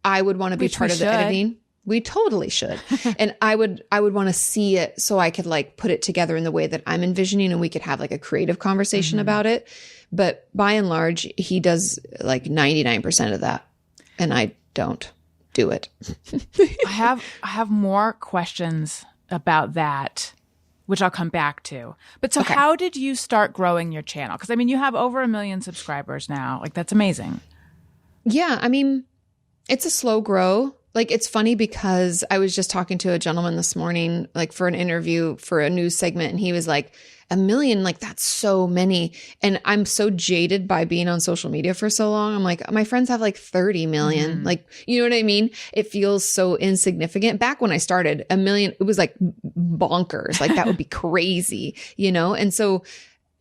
Speaker 3: I would want to be part of the editing. We totally should. And I would want to see it so I could like put it together in the way that I'm envisioning and we could have like a creative conversation about it. But by and large, he does like 99% of that. And I don't do it.
Speaker 2: I have more questions about that, which I'll come back to. But so how did you start growing your channel? Because I mean, you have over 1 million subscribers now. Like that's amazing.
Speaker 3: Yeah. I mean, it's a slow grow. Like it's funny because I was just talking to a gentleman this morning, like for an interview for a news segment. And he was like, 1 million, like that's so many. And I'm so jaded by being on social media for so long. I'm like, my friends have like 30 million. Like, you know what I mean? It feels so insignificant. Back when I started, 1 million, it was like bonkers. Like that would be crazy, you know? And so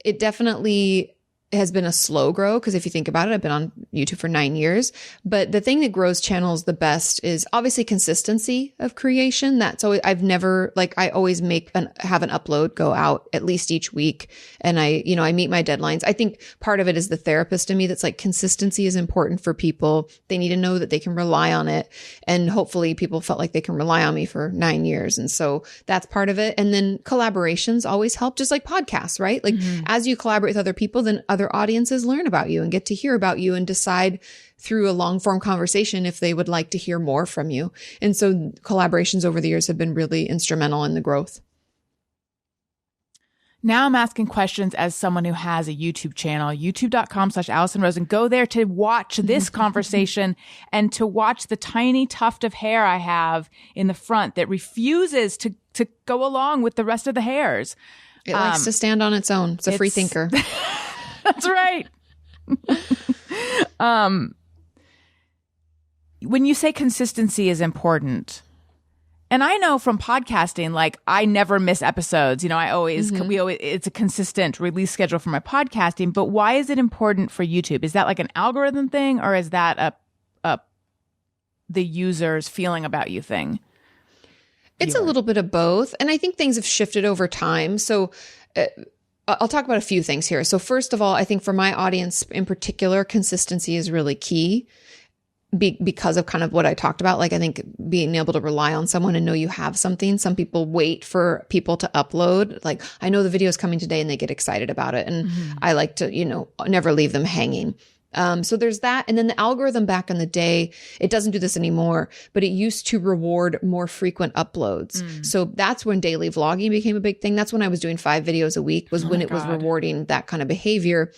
Speaker 3: it definitely, has been a slow grow, because if you think about it, I've been on YouTube for 9 years. But the thing that grows channels the best is obviously consistency of creation. That's always, I've never, like, I always have an upload go out at least each week. And I meet my deadlines. I think part of it is the therapist in me that's like, consistency is important for people. They need to know that they can rely on it. And hopefully people felt like they can rely on me for 9 years. And so that's part of it. And then collaborations always help, just like podcasts, right? Like as you collaborate with other people, then other audiences learn about you and get to hear about you and decide through a long form conversation if they would like to hear more from you. And so collaborations over the years have been really instrumental in the growth.
Speaker 2: Now I'm asking questions as someone who has a YouTube channel, youtube.com/Alison Rosen. Go there to watch this conversation and to watch the tiny tuft of hair I have in the front that refuses to go along with the rest of the hairs.
Speaker 3: It likes to stand on its own. It's a free thinker.
Speaker 2: That's right. When you say consistency is important, and I know from podcasting, like I never miss episodes. I always, it's a consistent release schedule for my podcasting. But why is it important for YouTube? Is that like an algorithm thing, or is that the user's feeling about you thing?
Speaker 3: It's a little bit of both. And I think things have shifted over time. So I'll talk about a few things here. So first of all, I think for my audience in particular, consistency is really key because of kind of what I talked about. Like, I think being able to rely on someone and know you have something. Some people wait for people to upload. Like, I know the video is coming today and they get excited about it. And I like to, never leave them hanging. So there's that. And then the algorithm back in the day, it doesn't do this anymore, but it used to reward more frequent uploads. So that's when daily vlogging became a big thing. That's when I was doing 5 videos a week, was when it was rewarding that kind of behavior,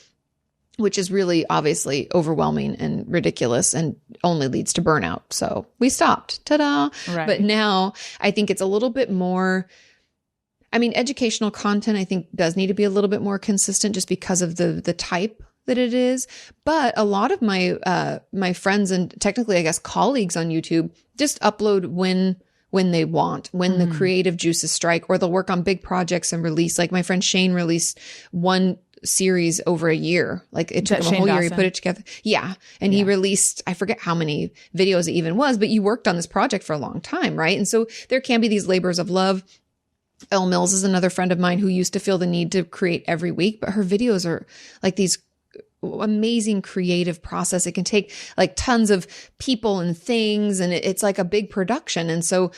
Speaker 3: which is really obviously overwhelming and ridiculous and only leads to burnout. So we stopped. Ta-da. Right. But now I think it's a little bit more, educational content, I think does need to be a little bit more consistent just because of the type that it is. But a lot of my friends and technically, I guess, colleagues on YouTube just upload when they want, when the creative juices strike, or they'll work on big projects and release. Like my friend Shane released one series over a year. Like it took him a whole year. He put it together. Yeah. And he released, I forget how many videos it even was, but you worked on this project for a long time, right? And so there can be these labors of love. Elle Mills is another friend of mine who used to feel the need to create every week, but her videos are like these amazing creative process. It can take like tons of people and things, and it's like a big production. And so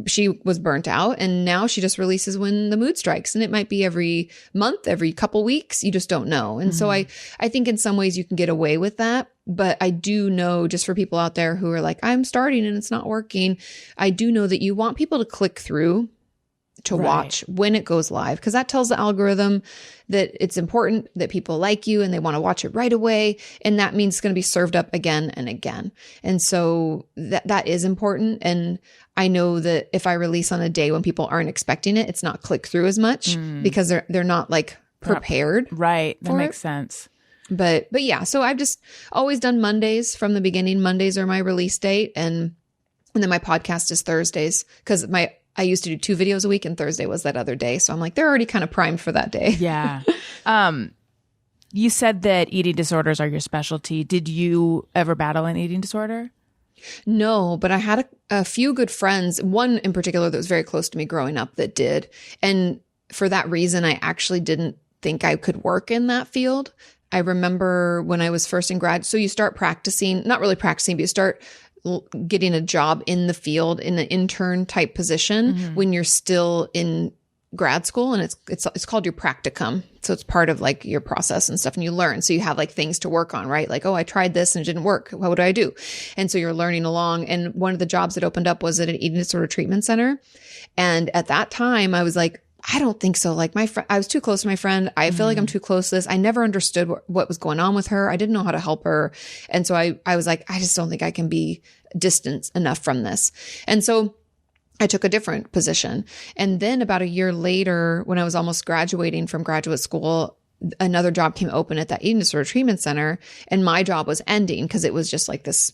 Speaker 3: she was burnt out, and now she just releases when the mood strikes, and it might be every month, every couple weeks. You just don't know. And so I think in some ways you can get away with that. But I do know, just for people out there who are like, I'm starting and it's not working, I do know that you want people to click through to watch when it goes live, because that tells the algorithm that it's important that people like you and they want to watch it right away. And that means it's going to be served up again and again. And so that is important. And I know that if I release on a day when people aren't expecting it, it's not click through as much because they're not like prepared.
Speaker 2: Right. That makes sense.
Speaker 3: But yeah, so I've just always done Mondays from the beginning. Mondays are my release date. And then my podcast is Thursdays, because I used to do 2 videos a week, and Thursday was that other day. So I'm like, they're already kind of primed for that day.
Speaker 2: Yeah. You said that eating disorders are your specialty. Did you ever battle an eating disorder?
Speaker 3: No, but I had a few good friends, one in particular that was very close to me growing up that did. And for that reason, I actually didn't think I could work in that field. I remember when I was first in grad, so you start practicing, not really practicing, but you start getting a job in the field in an intern type position when you're still in grad school, and it's called your practicum. So it's part of like your process and stuff, and you learn. So you have like things to work on, right? Like, oh, I tried this and it didn't work. What do I do? And so you're learning along. And one of the jobs that opened up was at an eating disorder treatment center. And at that time I was like, I don't think so. Like I was too close to my friend. I feel like I'm too close to this. I never understood what was going on with her. I didn't know how to help her. And so I was like, I just don't think I can be distant enough from this. And so I took a different position. And then about a year later, when I was almost graduating from graduate school, another job came open at that eating disorder treatment center. And my job was ending because it was just like this,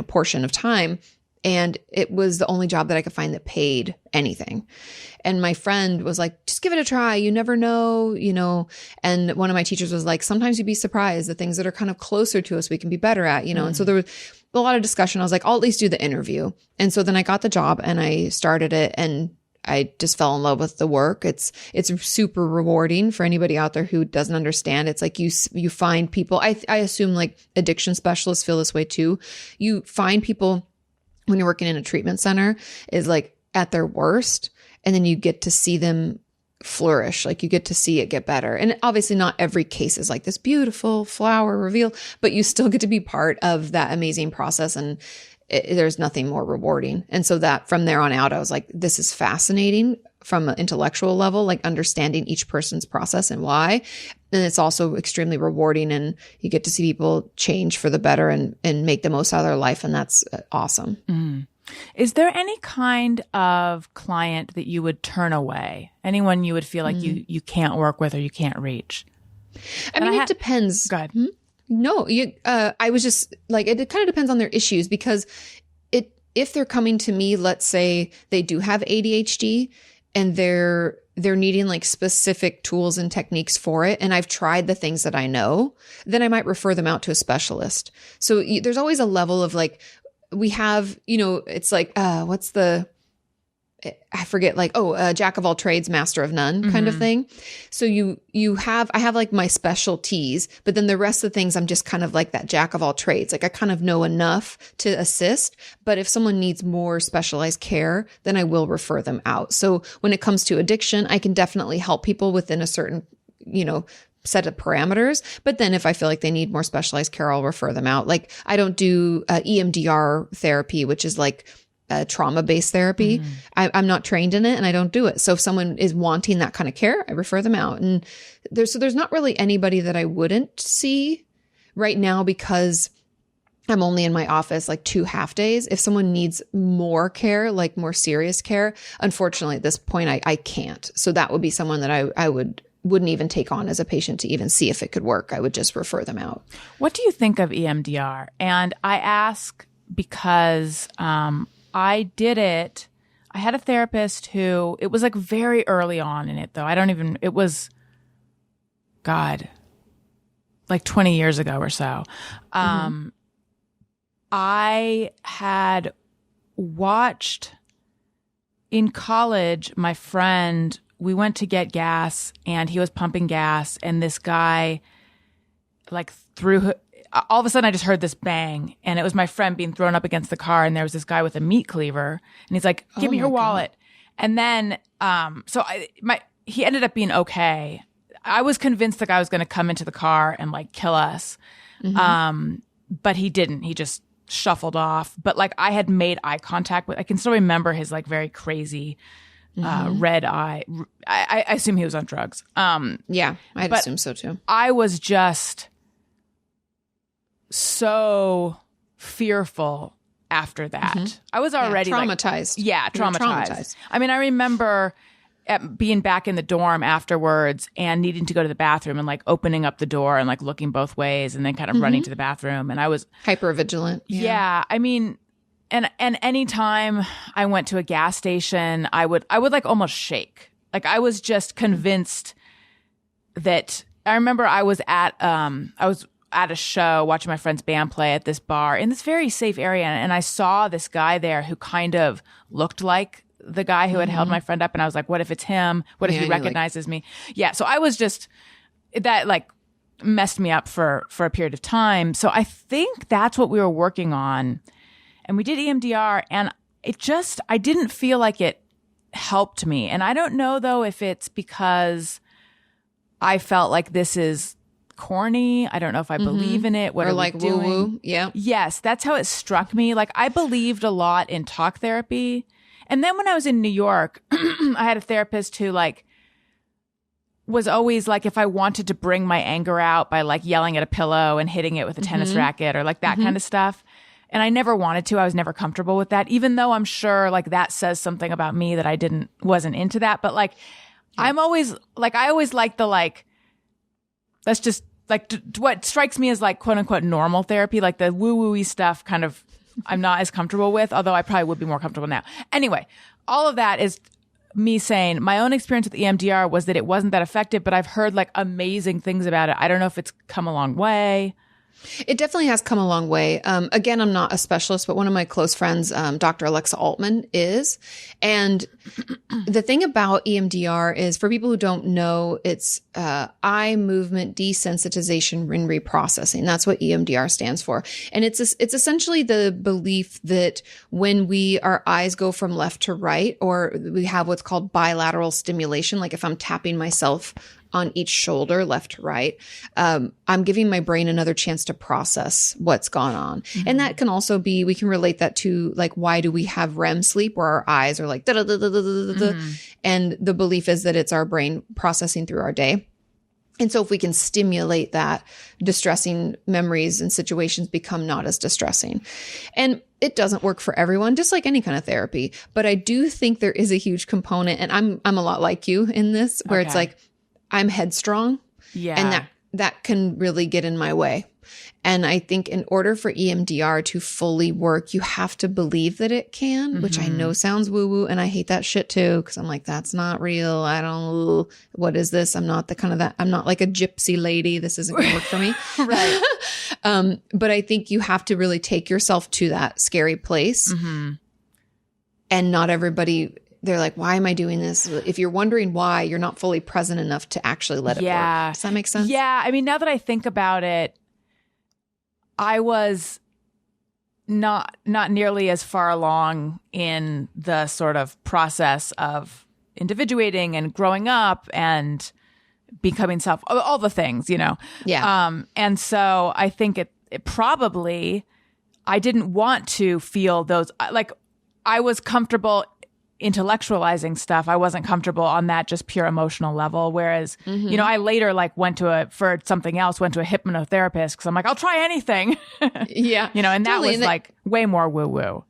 Speaker 3: portion of time. And it was the only job that I could find that paid anything. And my friend was like, just give it a try. You never know, and one of my teachers was like, sometimes you'd be surprised the things that are kind of closer to us, we can be better at, And so there was a lot of discussion. I was like, I'll at least do the interview. And so then I got the job and I started it, and I just fell in love with the work. It's super rewarding for anybody out there who doesn't understand. It's like you find people, I assume like addiction specialists feel this way too. You find people when you're working in a treatment center is like at their worst, and then you get to see them flourish. Like you get to see it get better. And obviously not every case is like this beautiful flower reveal, but you still get to be part of that amazing process. And there's nothing more rewarding. And so that from there on out, I was like, this is fascinating from an intellectual level, like understanding each person's process and why. And it's also extremely rewarding, and you get to see people change for the better and make the most out of their life. And that's awesome.
Speaker 2: Mm. Is there any kind of client that you would turn away? Anyone you would feel like you can't work with or you can't reach?
Speaker 3: I mean, it depends.
Speaker 2: Go ahead.
Speaker 3: No, I was just like, it kind of depends on their issues, because if they're coming to me, let's say they do have ADHD and they're needing like specific tools and techniques for it, and I've tried the things that I know, then I might refer them out to a specialist. So there's always a level of like, we have, it's like, I forget, like, jack of all trades, master of none kind of thing. So I have like my specialties, but then the rest of the things, I'm just kind of like that jack of all trades. Like I kind of know enough to assist, but if someone needs more specialized care, then I will refer them out. So when it comes to addiction, I can definitely help people within a certain, set of parameters. But then if I feel like they need more specialized care, I'll refer them out. Like I don't do EMDR therapy, which is like trauma-based therapy. I'm not trained in it, and I don't do it. So if someone is wanting that kind of care, I refer them out. And there's not really anybody that I wouldn't see right now, because I'm only in my office like 2 half days. If someone needs more care, like more serious care, unfortunately at this point I can't. So that would be someone that I wouldn't even take on as a patient to even see if it could work. I would just refer them out.
Speaker 2: What do you think of EMDR? And I ask because I did it. I had a therapist who, it was like very early on in it though. It was, God, like 20 years ago or so. I had watched in college, my friend, we went to get gas and he was pumping gas, and this guy like all of a sudden I just heard this bang, and it was my friend being thrown up against the car, and there was this guy with a meat cleaver, and he's like, give me your wallet. God. And then, he ended up being okay. I was convinced the guy was going to come into the car and like kill us. But he didn't. He just shuffled off. But like I had made eye contact with, I can still remember his like very crazy red eye. I assume he was on drugs.
Speaker 3: Yeah, I'd assume so too.
Speaker 2: I was just so fearful after that. I was already
Speaker 3: traumatized.
Speaker 2: Traumatized. I mean, I remember being back in the dorm afterwards and needing to go to the bathroom and like opening up the door and like looking both ways and then kind of running to the bathroom. And I was
Speaker 3: hyper vigilant.
Speaker 2: Yeah. I mean, and anytime I went to a gas station, I would like almost shake. Like I was just convinced that I remember I was at a show watching my friend's band play at this bar in this very safe area. And I saw this guy there who kind of looked like the guy who had held my friend up. And I was like, what if it's him? What if he recognizes me? Yeah. So I was just, that like messed me up for a period of time. So I think that's what we were working on. And we did EMDR, and I didn't feel like it helped me. And I don't know though if it's because I felt like this is corny. I don't know if I believe in it. What
Speaker 3: or
Speaker 2: are
Speaker 3: like
Speaker 2: we doing?
Speaker 3: woo-woo. Yeah.
Speaker 2: Yes, that's how it struck me. Like I believed a lot in talk therapy. And then when I was in New York, I had a therapist who like was always like, if I wanted to bring my anger out by like yelling at a pillow and hitting it with a tennis racket or like that kind of stuff. And I never wanted to. I was never comfortable with that, even though I'm sure like that says something about me that I wasn't into that. But like, I'm always like, I always like the like, that's just like what strikes me as like quote unquote normal therapy, like the woo-woo-y stuff kind of I'm not as comfortable with, although I probably would be more comfortable now. Anyway, all of that is me saying my own experience with EMDR was that it wasn't that effective, but I've heard like amazing things about it. I don't know if it's come a long way.
Speaker 3: It definitely has come a long way. Again, I'm not a specialist, but one of my close friends, Dr. Alexa Altman, is. And the thing about EMDR is, for people who don't know, it's eye movement desensitization and reprocessing. That's what EMDR stands for. And it's essentially the belief that when our eyes go from left to right, or we have what's called bilateral stimulation, like if I'm tapping myself on each shoulder, left to right, I'm giving my brain another chance to process what's gone on. Mm-hmm. And that can also be, we can relate that to like, why do we have REM sleep where our eyes are like, mm-hmm. And the belief is that it's our brain processing through our day. And so if we can stimulate that, distressing memories and situations become not as distressing. And it doesn't work for everyone, just like any kind of therapy. But I do think there is a huge component, and I'm a lot like you in this, where it's like, I'm headstrong, and that can really get in my way. And I think in order for EMDR to fully work, you have to believe that it can, mm-hmm. which I know sounds woo-woo, and I hate that shit too, because I'm like, that's not real. What is this? I'm not I'm not like a gypsy lady. This isn't going to work for me.
Speaker 2: Right.
Speaker 3: But I think you have to really take yourself to that scary place.
Speaker 2: Mm-hmm.
Speaker 3: And not everybody... They're like, why am I doing this? If you're wondering why, you're not fully present enough to actually let it work. Does that make sense?
Speaker 2: Yeah. I mean, now that I think about it, I was not nearly as far along in the sort of process of individuating and growing up and becoming all the things, you know?
Speaker 3: Yeah.
Speaker 2: And so I think it probably, I didn't want to feel those, like I was comfortable intellectualizing stuff. I wasn't comfortable on that just pure emotional level. Whereas, mm-hmm. you know, I later went to a hypnotherapist because I'm like, I'll try anything.
Speaker 3: Yeah.
Speaker 2: You know, and that was like way more woo woo.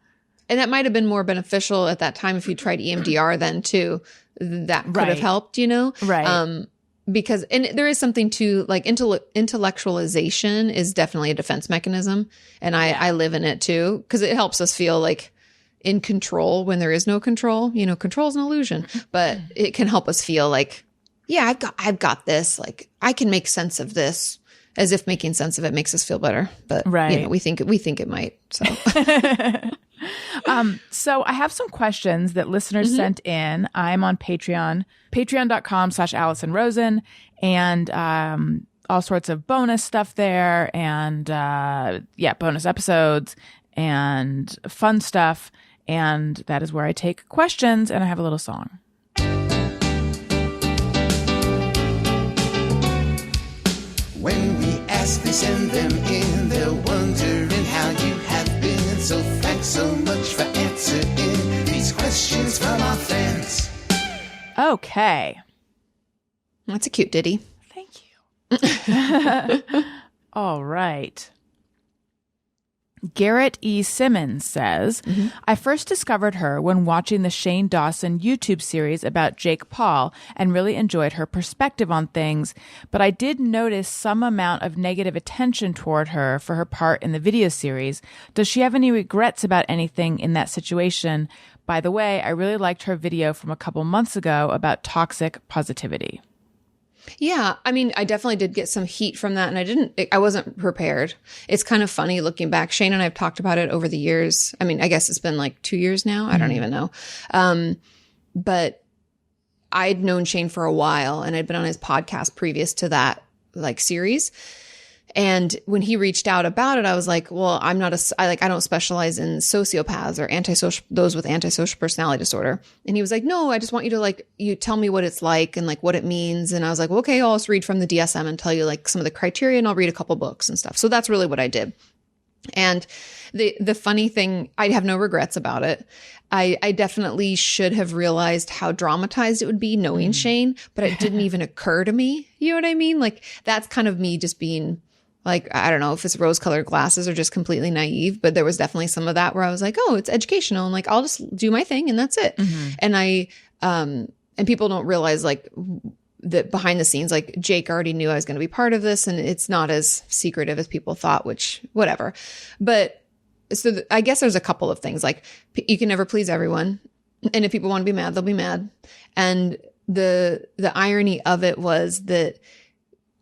Speaker 3: And that might've been more beneficial at that time if you tried EMDR then too. That could have helped, you know?
Speaker 2: Right.
Speaker 3: Because, and there is something to like intellectualization is definitely a defense mechanism. And I live in it too, because it helps us feel like in control when there is no control. You know, control is an illusion, but it can help us feel like, yeah, I've got this. Like I can make sense of this, as if making sense of it makes us feel better. But you know, we think it might. So,
Speaker 2: so I have some questions that listeners mm-hmm. sent in. I'm on Patreon, patreon.com/Alison Rosen, and all sorts of bonus stuff there, and bonus episodes and fun stuff. And that is where I take questions, and I have a little song.
Speaker 1: When we ask, they send them in. They're wondering how you have been. So thanks so much for answering these questions from our fans.
Speaker 2: Okay.
Speaker 3: That's a cute ditty.
Speaker 2: Thank you. All right. Garrett E. Simmons says, mm-hmm. I first discovered her when watching the Shane Dawson YouTube series about Jake Paul and really enjoyed her perspective on things, but I did notice some amount of negative attention toward her for her part in the video series. Does she have any regrets about anything in that situation? By the way, I really liked her video from a couple months ago about toxic positivity.
Speaker 3: Yeah. I mean, I definitely did get some heat from that, and I wasn't prepared. It's kind of funny looking back. Shane and I have talked about it over the years. I mean, I guess it's been like 2 years now. I don't even know. But I'd known Shane for a while, and I'd been on his podcast previous to that like series. And when he reached out about it, I was like, well, I don't specialize in sociopaths or those with antisocial personality disorder. And he was like, no, I just want you to you tell me what it's like and like what it means. And I was like, well, okay, I'll just read from the DSM and tell you like some of the criteria, and I'll read a couple books and stuff. So that's really what I did. And the funny thing, I have no regrets about it. I definitely should have realized how dramatized it would be knowing Shane, but it didn't even occur to me. You know what I mean? Like that's kind of me just being like, I don't know if it's rose-colored glasses or just completely naive, but there was definitely some of that where I was like, oh, it's educational. And like, I'll just do my thing and that's it. Mm-hmm. And and people don't realize like that behind the scenes, like Jake already knew I was going to be part of this, and it's not as secretive as people thought, which whatever. But so I guess there's a couple of things. Like you can never please everyone. And if people want to be mad, they'll be mad. And the irony of it was that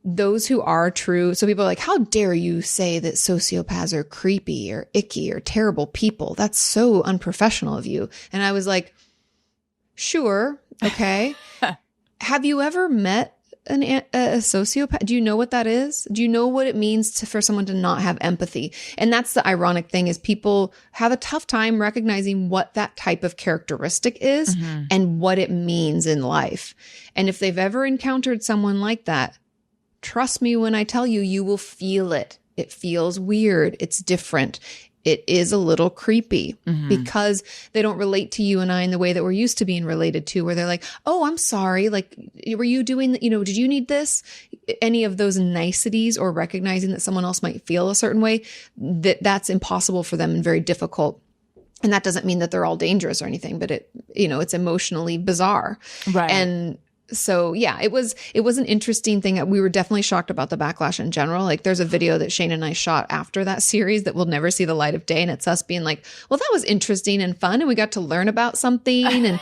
Speaker 3: those who are true. So people are like, how dare you say that sociopaths are creepy or icky or terrible people? That's so unprofessional of you. And I was like, sure. Okay. Have you ever met a sociopath? Do you know what that is? Do you know what it means for someone to not have empathy? And that's the ironic thing is people have a tough time recognizing what that type of characteristic is and what it means in life. And if they've ever encountered someone like that, trust me when I tell you, you will feel it. It feels weird. It's different. It is a little creepy because they don't relate to you and I in the way that we're used to being related to, where they're like, oh, I'm sorry. Like, were you doing, did you need this? Any of those niceties or recognizing that someone else might feel a certain way, that's impossible for them and very difficult. And that doesn't mean that they're all dangerous or anything, but it's emotionally bizarre.
Speaker 2: Right.
Speaker 3: And so yeah, it was an interesting thing. We were definitely shocked about the backlash in general. Like there's a video that Shane and I shot after that series that will never see the light of day. And it's us being like, well, that was interesting and fun. And we got to learn about something. And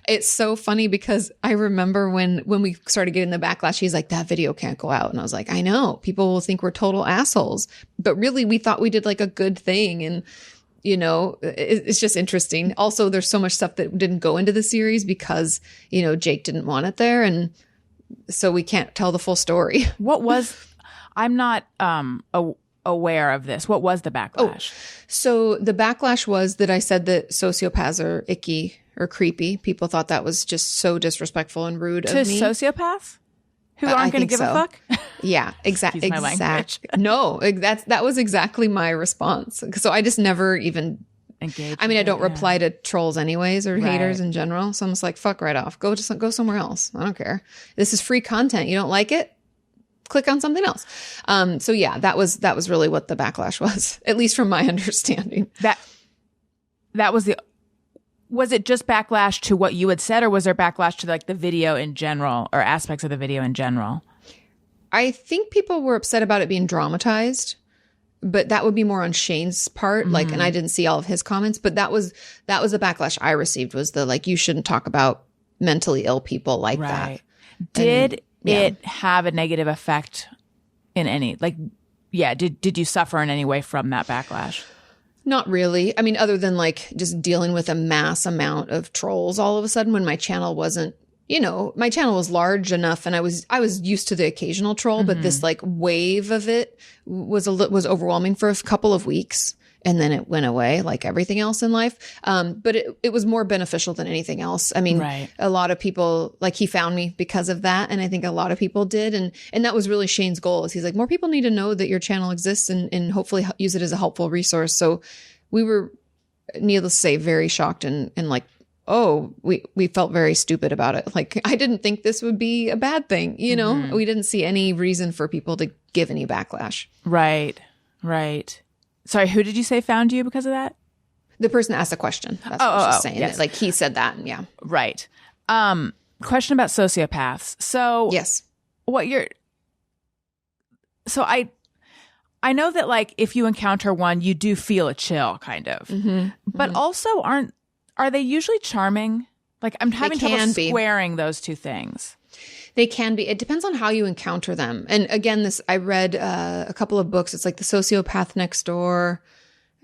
Speaker 3: it's so funny because I remember when we started getting the backlash, he's like, that video can't go out. And I was like, I know people will think we're total assholes, but really we thought we did like a good thing. And it's just interesting. Also, there's so much stuff that didn't go into the series because, Jake didn't want it there. And so we can't tell the full story.
Speaker 2: I'm not aware of this. What was the backlash?
Speaker 3: So the backlash was that I said that sociopaths are icky or creepy. People thought that was just so disrespectful and rude of me.
Speaker 2: To sociopaths? Who aren't going to give a fuck?
Speaker 3: Yeah, exactly. No, that was exactly my response. So I just never even engage. I mean, I don't reply to trolls anyways or haters in general. So I'm just like, fuck right off. Go somewhere else. I don't care. This is free content. You don't like it? Click on something else. So yeah, that was really what the backlash was, at least from my understanding.
Speaker 2: That was Was it just backlash to what you had said, or was there backlash to like the video in general or aspects of the video in general?
Speaker 3: I think people were upset about it being dramatized, but that would be more on Shane's part. Like, and I didn't see all of his comments, but that was the backlash I received was the, like, you shouldn't talk about mentally ill people like that.
Speaker 2: Did it have a negative effect in any, like, did you suffer in any way from that backlash?
Speaker 3: Not really. I mean, other than like just dealing with a mass amount of trolls all of a sudden when my channel wasn't, my channel was large enough and I was used to the occasional troll, but this like wave of it was overwhelming for a couple of weeks. And then it went away like everything else in life. But it was more beneficial than anything else. I mean, a lot of people, like, he found me because of that. And I think a lot of people did. And that was really Shane's goal, is he's like, more people need to know that your channel exists and hopefully use it as a helpful resource. So we were, needless to say, very shocked and like, we felt very stupid about it. Like, I didn't think this would be a bad thing. We didn't see any reason for people to give any backlash.
Speaker 2: Right. Sorry, who did you say found you because of that?
Speaker 3: The person that asked the question. That's what I was just saying. Yes. Like, he said that, and yeah.
Speaker 2: Right. Question about sociopaths. So
Speaker 3: yes.
Speaker 2: So I know that, like, if you encounter one, you do feel a chill, kind of. But also, are they usually charming? Like, I'm having trouble squaring those two things.
Speaker 3: They can be. It depends on how you encounter them. And again, I read a couple of books. It's like The Sociopath Next Door.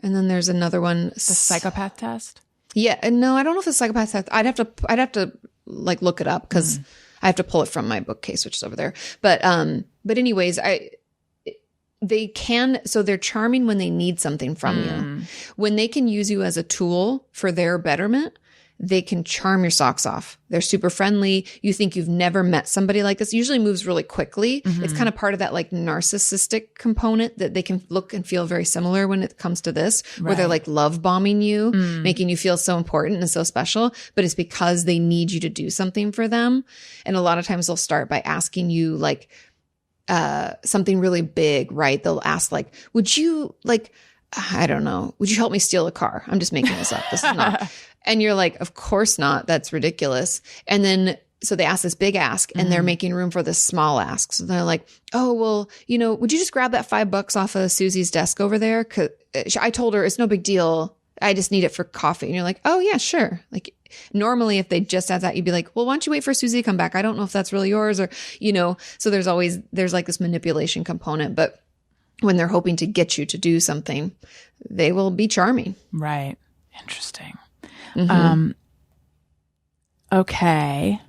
Speaker 3: And then there's another one.
Speaker 2: The Psychopath Test?
Speaker 3: Yeah. And no, I don't know if it's Psychopath Test. I'd have to like look it up because I have to pull it from my bookcase, which is over there. But anyways, so they're charming when they need something from you. When they can use you as a tool for their betterment, they can charm your socks off. They're super friendly. You think you've never met somebody like this. It usually moves really quickly. It's kind of part of that like narcissistic component that they can look and feel very similar when it comes to this, where they're like love bombing you, making you feel so important and so special, but it's because they need you to do something for them. And a lot of times they'll start by asking you like, something really big, right? They'll ask like, would you help me steal a car? I'm just making this up. This is not. And you're like, of course not. That's ridiculous. And then, so they ask this big ask and they're making room for this small ask. So they're like, oh, well, would you just grab that $5 off of Susie's desk over there? I told her it's no big deal. I just need it for coffee. And you're like, oh yeah, sure. Like normally if they just said that, you'd be like, well, why don't you wait for Susie to come back? I don't know if that's really yours or, so there's like this manipulation component, but when they're hoping to get you to do something, they will be charming.
Speaker 2: Right. Interesting. Okay.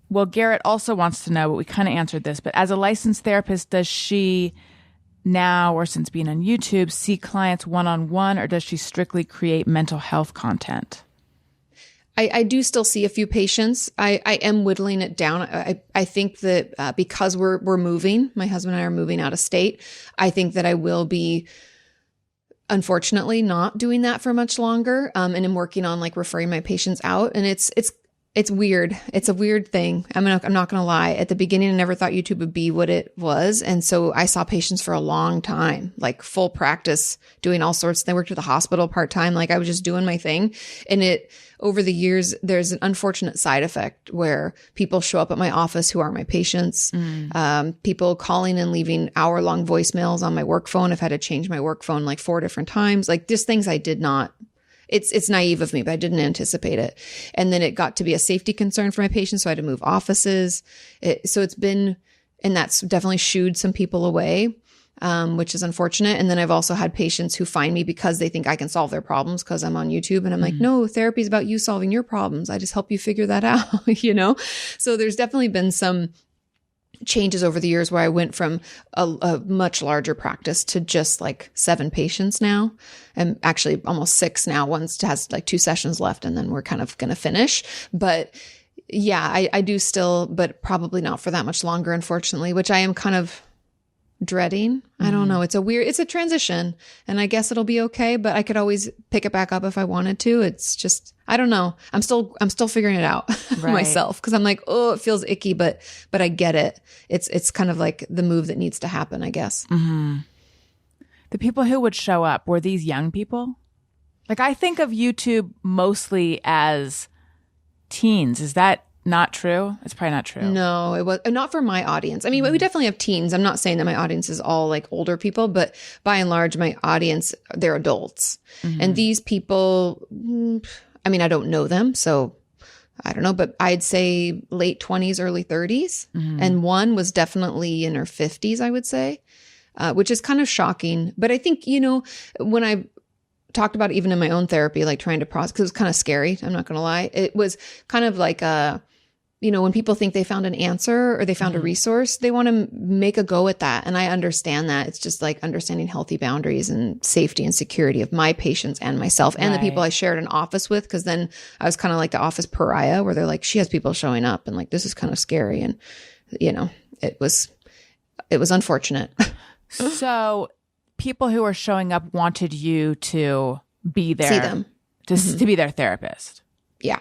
Speaker 2: Well, Garrett also wants to know, but we kind of answered this, but as a licensed therapist, does she now, or since being on YouTube, see clients one-on-one, or does she strictly create mental health content?
Speaker 3: I do still see a few patients. I am whittling it down. I think that because we're moving, my husband and I are moving out of state, I think that I will be, unfortunately, not doing that for much longer. And I'm working on like referring my patients out. And it's weird. It's a weird thing. I'm not going to lie. At the beginning, I never thought YouTube would be what it was. And so I saw patients for a long time, like full practice, doing all sorts. They worked at the hospital part-time. Like I was just doing my thing. And over the years, there's an unfortunate side effect where people show up at my office who are my patients. People calling and leaving hour-long voicemails on my work phone. I've had to change my work phone like 4 different times. Like just things I did not. It's naive of me, but I didn't anticipate it. And then it got to be a safety concern for my patients. So I had to move offices. So it's been, and that's definitely shooed some people away, which is unfortunate. And then I've also had patients who find me because they think I can solve their problems because I'm on YouTube. And I'm like, no, therapy is about you solving your problems. I just help you figure that out, So there's definitely been some changes over the years where I went from a much larger practice to just like 7 patients now, and actually almost 6 now. One has like 2 sessions left and then we're kind of going to finish. But yeah, I do still, but probably not for that much longer, unfortunately, which I am kind of dreading. I don't know. It's a transition and I guess it'll be okay, but I could always pick it back up if I wanted to. It's just, I don't know. I'm still figuring it out myself. Cause I'm like, oh, it feels icky, but I get it. It's kind of like the move that needs to happen, I guess.
Speaker 2: The people who would show up, were these young people? Like I think of YouTube mostly as teens. Is that not true? It's probably not true.
Speaker 3: No, it was not for my audience. I mean, we definitely have teens. I'm not saying that my audience is all like older people, but by and large, my audience, they're adults. And these people, I mean, I don't know them. So I don't know, but I'd say late 20s, early 30s. And one was definitely in her 50s, I would say, which is kind of shocking. But I think, when I talked about it, even in my own therapy, like trying to process, because it was kind of scary. I'm not going to lie. It was kind of like when people think they found an answer or they found a resource, they want to make a go at that. And I understand that. It's just like understanding healthy boundaries and safety and security of my patients and myself and the people I shared an office with. Cause then I was kind of like the office pariah where they're like, she has people showing up and like, this is kind of scary. And, it was unfortunate.
Speaker 2: So people who are showing up wanted you to be there.
Speaker 3: See them.
Speaker 2: To be their therapist.
Speaker 3: Yeah.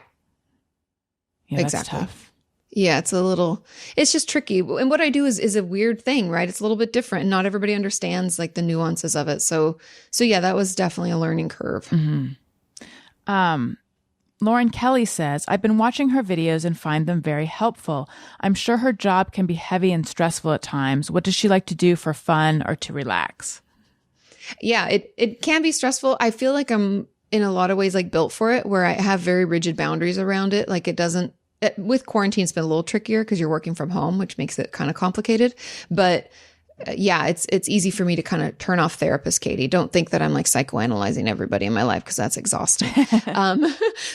Speaker 2: That's
Speaker 3: exactly.
Speaker 2: tough.
Speaker 3: Yeah, it's just tricky. And what I do is a weird thing, right? It's a little bit different and not everybody understands like the nuances of it. So yeah, that was definitely a learning curve.
Speaker 2: Lauren Kelly says, I've been watching her videos and find them very helpful. I'm sure her job can be heavy and stressful at times. What does she like to do for fun or to relax?
Speaker 3: Yeah, it can be stressful. I feel like I'm in a lot of ways like built for it, where I have very rigid boundaries around it. Like with quarantine, it's been a little trickier because you're working from home, which makes it kind of complicated. But yeah, it's easy for me to kind of turn off therapist Kati. Don't think that I'm like psychoanalyzing everybody in my life because that's exhausting.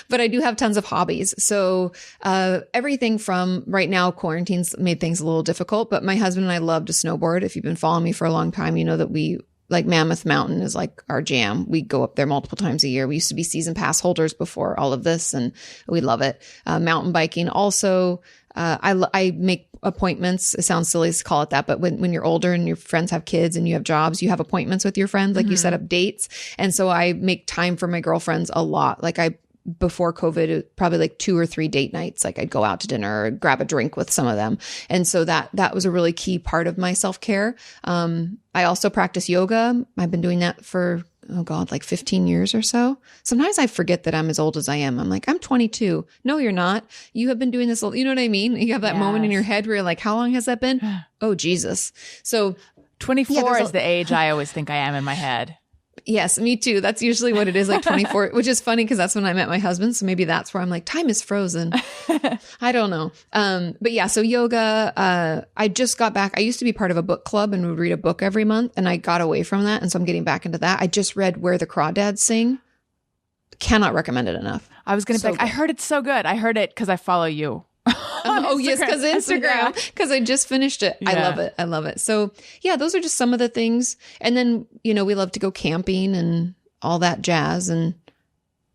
Speaker 3: But I do have tons of hobbies. So everything from right now, quarantine's made things a little difficult, but my husband and I love to snowboard. If you've been following me for a long time, you know that we like Mammoth Mountain is like our jam. We go up there multiple times a year. We used to be season pass holders before all of this and we love it. Mountain biking also. I make appointments. It sounds silly to call it that, but when you're older and your friends have kids and you have jobs, you have appointments with your friends, like you set up dates. And so I make time for my girlfriends a lot. Like before COVID, it was probably like 2 or 3 date nights. Like I'd go out to dinner or grab a drink with some of them. And so that was a really key part of my self-care. I also practice yoga. I've been doing that for, like 15 years or so. Sometimes I forget that I'm as old as I am. I'm like, I'm 22. No, you're not. You have been doing this. You know what I mean? You have that moment in your head where you're like, how long has that been? Oh, Jesus. So
Speaker 2: 24 is the age I always think I am in my head.
Speaker 3: Yes, me too. That's usually what it is, like 24, which is funny because that's when I met my husband. So maybe that's where I'm like, time is frozen. I don't know. But yeah, so yoga, I just got back. I used to be part of a book club and would read a book every month, and I got away from that. And so I'm getting back into that. I just read Where the Crawdads Sing. Cannot recommend it enough.
Speaker 2: I was going to be like, I heard it's so good. I heard it because I follow you.
Speaker 3: Oh, yes, because Instagram, because I just finished it. Yeah. I love it. I love it. So yeah, those are just some of the things. And then, we love to go camping and all that jazz, and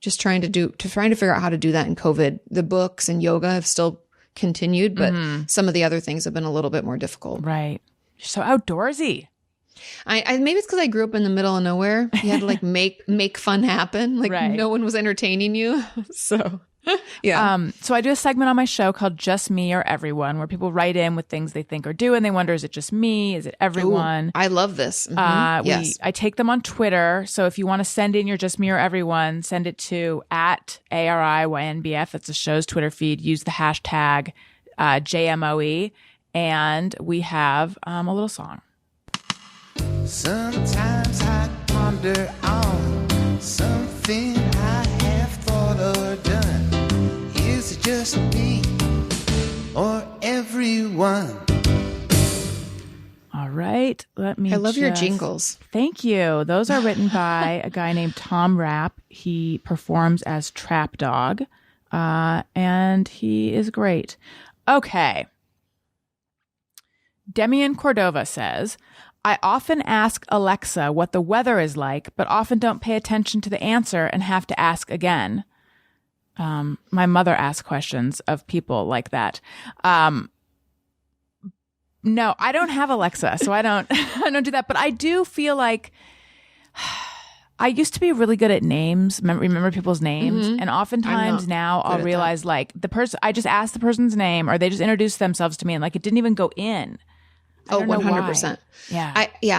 Speaker 3: just trying to figure out how to do that in COVID. The books and yoga have still continued, but some of the other things have been a little bit more difficult.
Speaker 2: Right. You're so outdoorsy.
Speaker 3: I maybe it's because I grew up in the middle of nowhere. You had to like make fun happen. Like no one was entertaining you. So yeah.
Speaker 2: So I do a segment on my show called Just Me or Everyone, where people write in with things they think or do, and they wonder, is it just me? Is it everyone?
Speaker 3: Ooh, I love this. Mm-hmm. Yes.
Speaker 2: I take them on Twitter. So if you want to send in your Just Me or Everyone, send it to @ariynbf. That's the show's Twitter feed. Use the hashtag JMOE, and we have a little song.
Speaker 1: Sometimes I ponder on something I have thought or done. Is it just me or everyone?
Speaker 2: All right. I
Speaker 3: love your jingles.
Speaker 2: Thank you. Those are written by a guy named Tom Rapp. He performs as Trap Dog, and he is great. Okay. Demian Cordova says, I often ask Alexa what the weather is like, but often don't pay attention to the answer and have to ask again. My mother asks questions of people like that. No, I don't have Alexa, so I don't do that. But I do feel like I used to be really good at names, remember people's names. And oftentimes now I'll realize like I just asked the person's name, or they just introduced themselves to me, and like it didn't even go in.
Speaker 3: Oh, 100%.
Speaker 2: Yeah.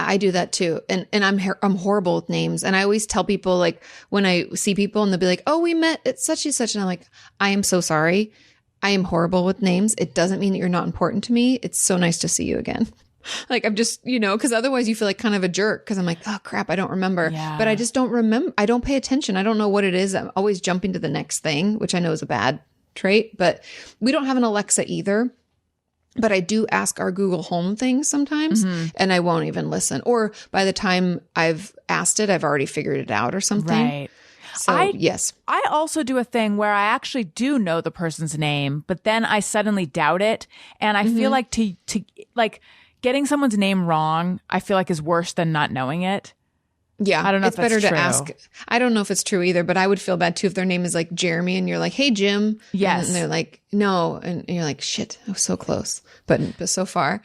Speaker 3: I do that too. And I'm horrible with names. And I always tell people, like, when I see people and they'll be like, oh, we met at such and such. And I'm like, I am so sorry. I am horrible with names. It doesn't mean that you're not important to me. It's so nice to see you again. Like, I'm just, because otherwise you feel like kind of a jerk, because I'm like, oh crap, I don't remember.
Speaker 2: Yeah.
Speaker 3: But I just don't remember. I don't pay attention. I don't know what it is. I'm always jumping to the next thing, which I know is a bad trait. But we don't have an Alexa either. But I do ask our Google Home things sometimes, and I won't even listen. Or by the time I've asked it, I've already figured it out or something.
Speaker 2: Right.
Speaker 3: So, yes.
Speaker 2: I also do a thing where I actually do know the person's name, but then I suddenly doubt it. And I feel like to like getting someone's name wrong, I feel like is worse than not knowing it.
Speaker 3: Yeah.
Speaker 2: I don't know
Speaker 3: it's
Speaker 2: if that's
Speaker 3: better
Speaker 2: true.
Speaker 3: to ask. I don't know if it's true either, but I would feel bad too if their name is like Jeremy and you're like, hey, Jim.
Speaker 2: Yes.
Speaker 3: And they're like, no. And you're like, shit, I was so close, but so far.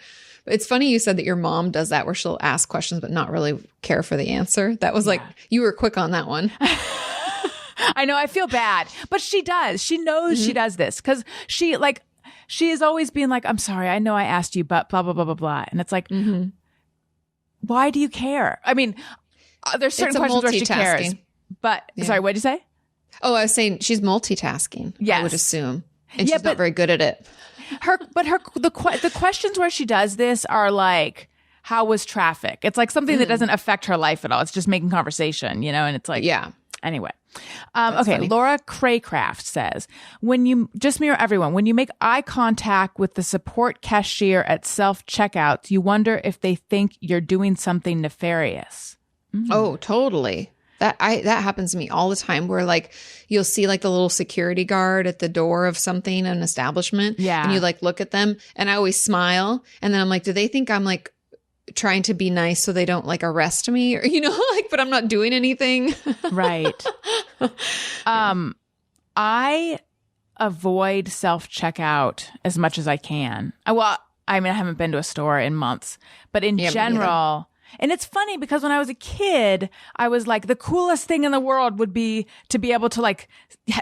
Speaker 3: It's funny you said that your mom does that, where she'll ask questions but not really care for the answer. That was like, you were quick on that one.
Speaker 2: I know, I feel bad, but she does. She knows she does this because she is always being like, I'm sorry, I know I asked you, but blah, blah, blah, blah, blah. And it's like, why do you care? I mean, there's certain questions where she cares. But sorry, what did you say?
Speaker 3: Oh, I was saying she's multitasking.
Speaker 2: Yes.
Speaker 3: I would assume. And she's not very good at it.
Speaker 2: The questions where she does this are like, how was traffic? It's like something that doesn't affect her life at all. It's just making conversation, and it's like, anyway. Okay. Funny. Laura Craycraft says, Just Me or Everyone, when you make eye contact with the support cashier at self-checkouts, you wonder if they think you're doing something nefarious.
Speaker 3: Oh, totally. That happens to me all the time, where like you'll see like the little security guard at the door of something, an establishment.
Speaker 2: Yeah.
Speaker 3: And you like look at them, and I always smile. And then I'm like, do they think I'm like trying to be nice so they don't like arrest me, or, but I'm not doing anything.
Speaker 2: Right. I avoid self-checkout as much as I can. I haven't been to a store in months, but in general. And it's funny because when I was a kid, I was like, the coolest thing in the world would be to be able to like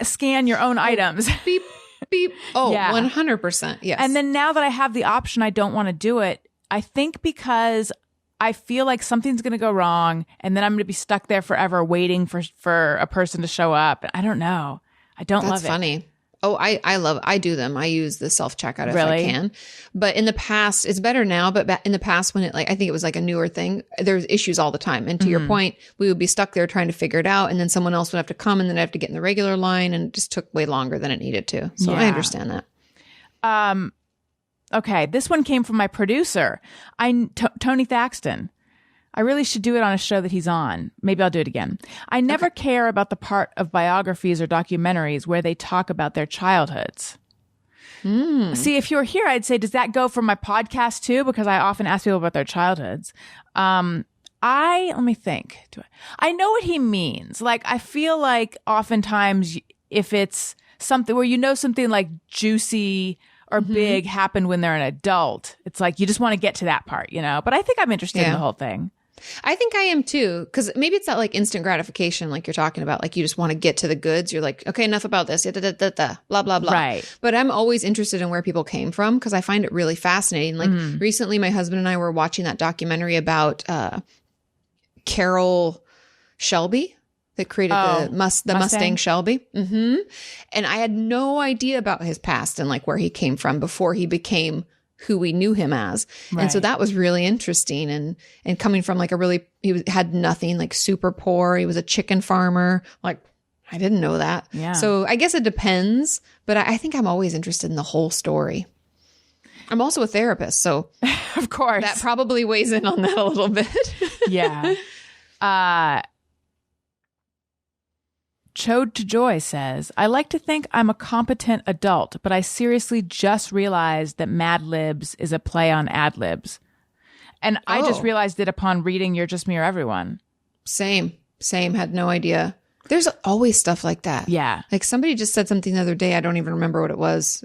Speaker 2: scan your own items.
Speaker 3: Beep, beep. Oh, yeah. 100%. Yes.
Speaker 2: And then now that I have the option, I don't want to do it. I think because I feel like something's going to go wrong, and then I'm going to be stuck there forever waiting for a person to show up. I don't know. I don't love it.
Speaker 3: That's funny. Oh, I do them. I use the self-checkout if
Speaker 2: Really?
Speaker 3: I can. But in the past, it's better now, but in the past when I think it was like a newer thing, there's issues all the time. And to your point, we would be stuck there trying to figure it out. And then someone else would have to come and then I'd have to get in the regular line, and it just took way longer than it needed to. So I understand that.
Speaker 2: Okay. This one came from my producer, Tony Thaxton. I really should do it on a show that he's on. Maybe I'll do it again. I never care about the part of biographies or documentaries where they talk about their childhoods. See, if you were here, I'd say, does that go for my podcast too? Because I often ask people about their childhoods. Let me think. I know what he means. Like, I feel like oftentimes if it's something where you know something like juicy or big happened when they're an adult, it's like you just want to get to that part, you know? But I think I'm interested in the whole thing.
Speaker 3: I think I am too, because maybe it's that like instant gratification, like you're talking about, like you just want to get to the goods. You're like, okay, enough about this, blah, blah, blah.
Speaker 2: Right.
Speaker 3: But I'm always interested in where people came from because I find it really fascinating. Like recently, my husband and I were watching that documentary about Carroll Shelby that created the Mustang Shelby. And I had no idea about his past and like where he came from before he became who we knew him as. Right. And so that was really interesting. And coming from like had nothing, like super poor. He was a chicken farmer. Like, I didn't know that.
Speaker 2: Yeah.
Speaker 3: So I guess it depends, but I think I'm always interested in the whole story. I'm also a therapist, so
Speaker 2: of course
Speaker 3: that probably weighs in on that a little bit.
Speaker 2: Yeah. Chode to Joy says, I like to think I'm a competent adult, but I seriously just realized that Mad Libs is a play on ad libs. And I just realized it upon reading You're Just Me or Everyone.
Speaker 3: Same. Had no idea. There's always stuff like that.
Speaker 2: Yeah.
Speaker 3: Like somebody just said something the other day. I don't even remember what it was,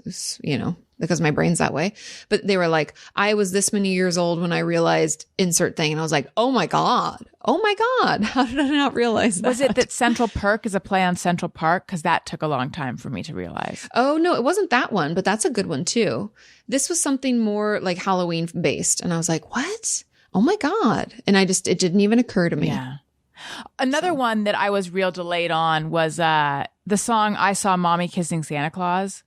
Speaker 3: because my brain's that way. But they were like, I was this many years old when I realized insert thing. And I was like, oh my God. How did I not realize that?
Speaker 2: Was it that Central Perk is a play on Central Park? Because that took a long time for me to realize.
Speaker 3: Oh, no, it wasn't that one, but that's a good one too. This was something more like Halloween based. And I was like, what? Oh my God. And it didn't even occur to me.
Speaker 2: Yeah. Another one that I was real delayed on was the song I Saw Mommy Kissing Santa Claus.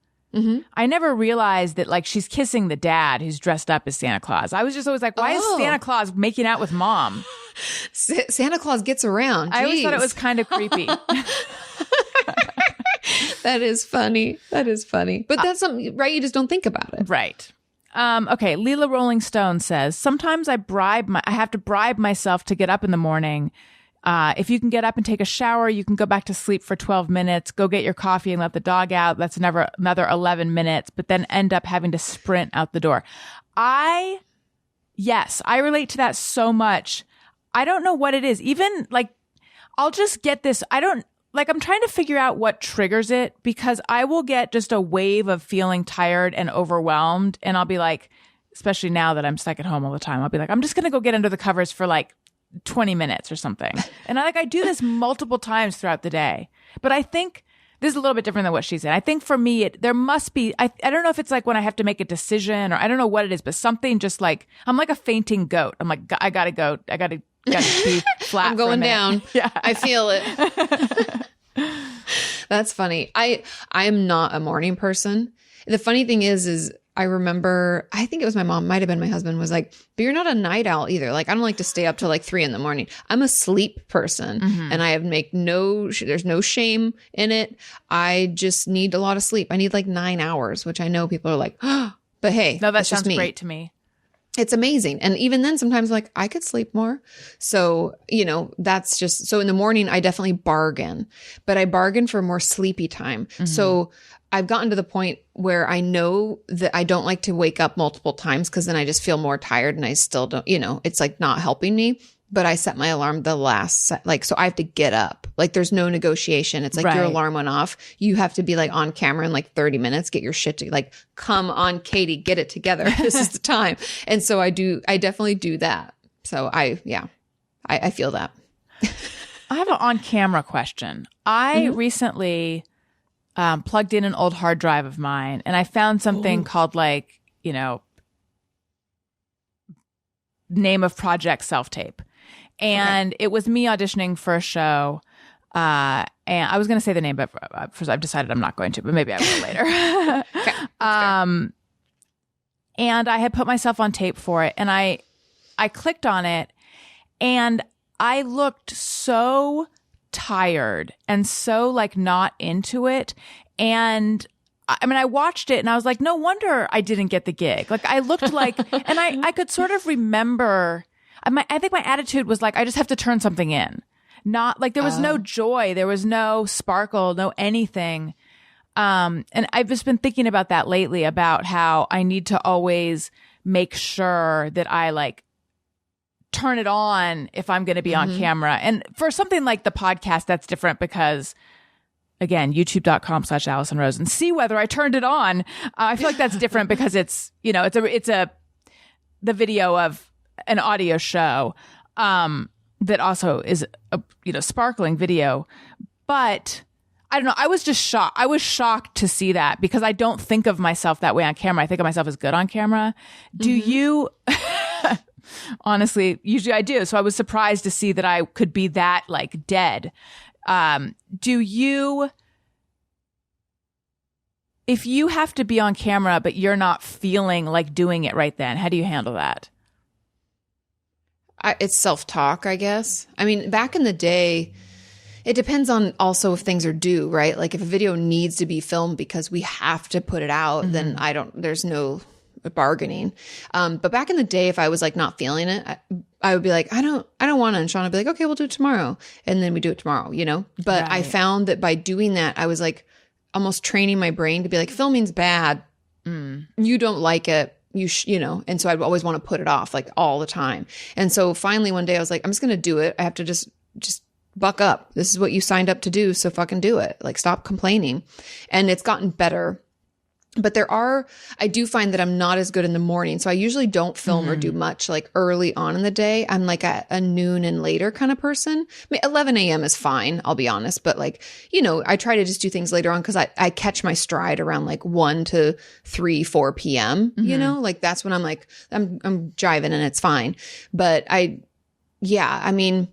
Speaker 2: I never realized that like she's kissing the dad who's dressed up as Santa Claus. I was just always like, why is Santa Claus making out with mom?
Speaker 3: Santa Claus gets around. Jeez.
Speaker 2: I always thought it was kind of creepy.
Speaker 3: That is funny. But that's something, right? You just don't think about it.
Speaker 2: Right. Okay. Leela Rolling Stone says, sometimes I have to bribe myself to get up in the morning. If you can get up and take a shower, you can go back to sleep for 12 minutes, go get your coffee and let the dog out. That's another 11 minutes, but then end up having to sprint out the door. Yes, I relate to that so much. I don't know what it is. Even like, I'll just get this. I'm trying to figure out what triggers it because I will get just a wave of feeling tired and overwhelmed. And I'll be like, especially now that I'm stuck at home all the time, I'll be like, I'm just going to go get under the covers for like 20 minutes or something. And I do this multiple times throughout the day. But I think this is a little bit different than what she said. I think for me, there must be, I don't know if it's like when I have to make a decision or I don't know what it is, but something just like, I'm like a fainting goat. I'm like, I gotta go. I gotta be flat.
Speaker 3: I'm going down.
Speaker 2: Yeah.
Speaker 3: I feel it. That's funny. I am not a morning person. The funny thing is I remember, I think it was my mom, might have been my husband, was like, but you're not a night owl either. Like, I don't like to stay up till like 3 a.m. I'm a sleep person and I there's no shame in it. I just need a lot of sleep. I need like 9 hours, which I know people are like, oh, but hey,
Speaker 2: no, that
Speaker 3: that's
Speaker 2: sounds
Speaker 3: just me.
Speaker 2: Great to me.
Speaker 3: It's amazing. And even then, sometimes like I could sleep more. So, that's just, so in the morning, I definitely bargain, but I bargain for more sleepy time. So I've gotten to the point where I know that I don't like to wake up multiple times because then I just feel more tired and I still don't, it's like not helping me. But I set my alarm so I have to get up. Like there's no negotiation. It's like your alarm went off. You have to be like on camera in like 30 minutes, get your shit to like, come on, Katie, get it together. This is the time. And so I definitely do that. So I feel that.
Speaker 2: I have an on-camera question. I recently plugged in an old hard drive of mine and I found something called like, name of project self-tape. And it was me auditioning for a show. And I was going to say the name, but first I've decided I'm not going to, but maybe I will later.
Speaker 3: Okay.
Speaker 2: And I had put myself on tape for it, and I clicked on it, and I looked so tired and so like not into it. And I mean, I watched it and I was like, no wonder I didn't get the gig. Like I looked like, and I could sort of remember, I think my attitude was like, I just have to turn something in. Not like there was no joy. There was no sparkle, no anything. And I've just been thinking about that lately, about how I need to always make sure that I like turn it on if I'm going to be on camera. And for something like the podcast, that's different because, again, youtube.com/Alison Rosen. See whether I turned it on. I feel like that's different because it's, you know, it's the video of an audio show that also is a, you know, sparkling video. But I don't know. I was just shocked. I was shocked to see that because I don't think of myself that way on camera. I think of myself as good on camera. Do you? Honestly, usually I do. So I was surprised to see that I could be that like dead. Do you, if you have to be on camera, but you're not feeling like doing it right then, how do you handle that?
Speaker 3: It's self-talk, I guess. I mean, back in the day, it depends on also if things are due, right? Like if a video needs to be filmed because we have to put it out, then there's no bargaining. But back in the day, if I was like not feeling it, I would be like, I don't want to. And Shawn would be like, okay, we'll do it tomorrow. And then we do it tomorrow, you know? But I found that by doing that, I was like almost training my brain to be like, filming's bad. You don't like it. You know? And so I'd always want to put it off like all the time. And so finally one day I was like, I'm just going to do it. I have to just buck up. This is what you signed up to do. So fucking do it. Like stop complaining. And it's gotten better. But I do find that I'm not as good in the morning. So I usually don't film or do much like early on in the day. I'm like a noon and later kind of person. I mean, 11 a.m. is fine, I'll be honest. But like, you know, I try to just do things later on because I catch my stride around like 1 to 3, 4 p.m., you know, like that's when I'm like, I'm jiving and it's fine. But I mean,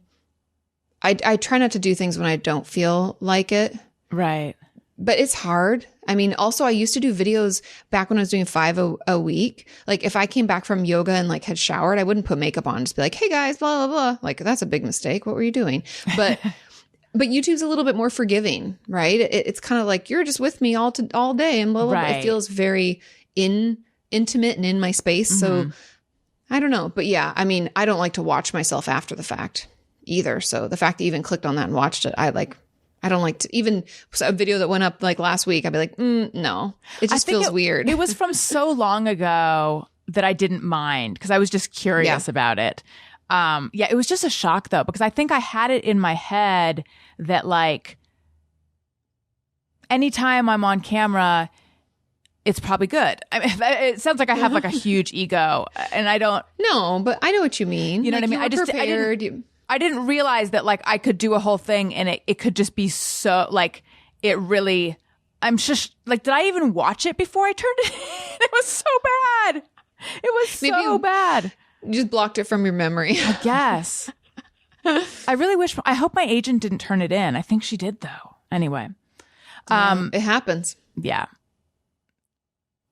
Speaker 3: I try not to do things when I don't feel like it.
Speaker 2: Right.
Speaker 3: But it's hard. I mean, also I used to do videos back when I was doing 5 a week. Like if I came back from yoga and like had showered, I wouldn't put makeup on, just be like, hey guys, blah, blah, blah. Like that's a big mistake. What were you doing? But YouTube's a little bit more forgiving, right? It's kind of like, you're just with me all day and blah, blah, blah. It feels very intimate and in my space. So I don't know. But yeah, I mean, I don't like to watch myself after the fact either. So the fact that you even clicked on that and watched it, I don't like to, even a video that went up like last week, I'd be like, no, it just feels weird.
Speaker 2: It was from so long ago that I didn't mind because I was just curious about it. It was just a shock though, because I think I had it in my head that like anytime I'm on camera, it's probably good. I mean, it sounds like I have like a huge ego and I don't.
Speaker 3: No, but I know what you mean.
Speaker 2: You know what I mean? I didn't realize that like I could do a whole thing and it could just be so like it really, I'm just like, did I even watch it before I turned it in? It was so bad. It was so bad.
Speaker 3: You just blocked it from your memory.
Speaker 2: I guess. I really wish, I hope my agent didn't turn it in. I think she did though. Anyway.
Speaker 3: It happens.
Speaker 2: Yeah.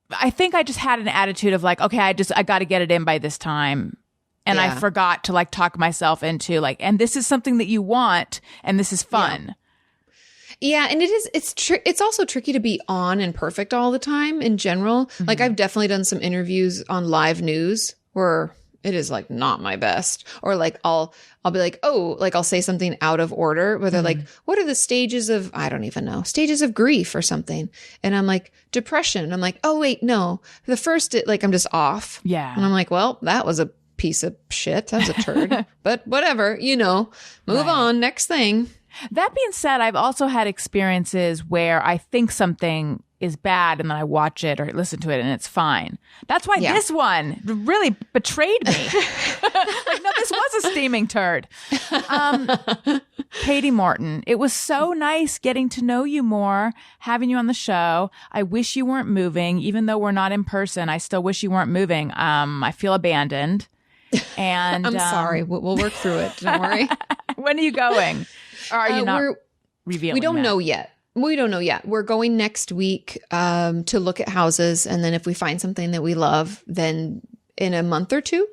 Speaker 2: I think I just had an attitude of like, okay, I got to get it in by this time. And I forgot to like talk myself into like, and this is something that you want and this is fun.
Speaker 3: Yeah. And it's also tricky to be on and perfect all the time in general. Like I've definitely done some interviews on live news where it is like not my best, or like I'll be like, oh, like I'll say something out of order where they're like, what are the stages of, I don't even know, stages of grief or something. And I'm like, depression. I'm like, oh wait, no, the first, like I'm just off.
Speaker 2: Yeah.
Speaker 3: And I'm like, well, that was a piece of shit. That was a turd, but whatever, you know, move on, next thing.
Speaker 2: That being said, I've also had experiences where I think something is bad and then I watch it or listen to it and it's fine. That's why this one really betrayed me. Like, no, this was a steaming turd. Katie Morton, it was so nice getting to know you more, having you on the show. I wish you weren't moving. Even though we're not in person, I still wish you weren't moving. I feel abandoned. And
Speaker 3: I'm sorry. We'll work through it. Don't worry.
Speaker 2: When are you going? Or are you not? revealing
Speaker 3: We don't
Speaker 2: that?
Speaker 3: know yet. We don't know yet. We're going next week to look at houses. And then if we find something that we love, then in a month or two,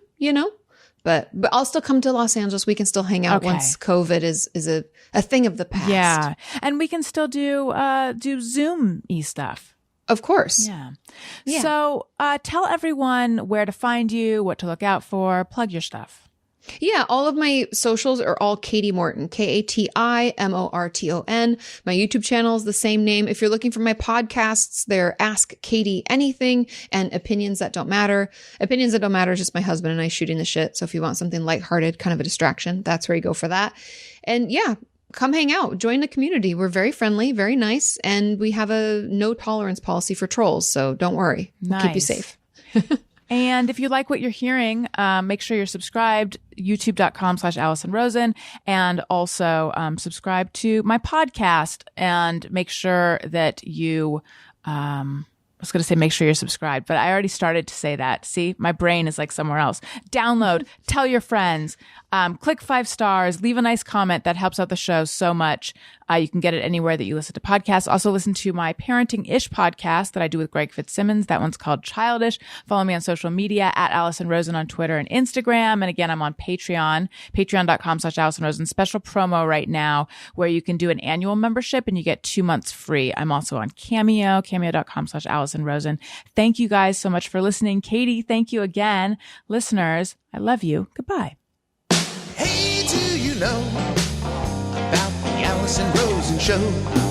Speaker 3: but I'll still come to Los Angeles. We can still hang out once COVID is a thing of the past.
Speaker 2: Yeah. And we can still do Zoom-y stuff.
Speaker 3: Of course.
Speaker 2: Yeah. So tell everyone where to find you, what to look out for, plug your stuff.
Speaker 3: Yeah, all of my socials are all Kati Morton, KATIMORTON. My YouTube channel is the same name. If you're looking for my podcasts, they're Ask Kati Anything and Opinions That Don't Matter. Opinions That Don't Matter is just my husband and I shooting the shit. So if you want something lighthearted, kind of a distraction, that's where you go for that. And yeah, come hang out, join the community. We're very friendly, very nice, and we have a no tolerance policy for trolls. So don't worry. We'll keep you safe.
Speaker 2: And if you like what you're hearing, make sure you're subscribed, youtube.com/Alison Rosen, and also subscribe to my podcast and make sure that you, I was going to say make sure you're subscribed, but I already started to say that. See, my brain is like somewhere else. Download, tell your friends, click 5 stars, leave a nice comment. That helps out the show so much. You can get it anywhere that you listen to podcasts. Also listen to my Parenting-ish podcast that I do with Greg Fitzsimmons. That one's called Childish. Follow me on social media at Alison Rosen on Twitter and Instagram. And again, I'm on Patreon, patreon.com/Alison Rosen. Special promo right now where you can do an annual membership and you get 2 months free. I'm also on Cameo, cameo.com/Alison Rosen. Thank you guys so much for listening. Kati, thank you again. Listeners, I love you. Goodbye.
Speaker 1: Hey, do you know about the Alison Rosen Show?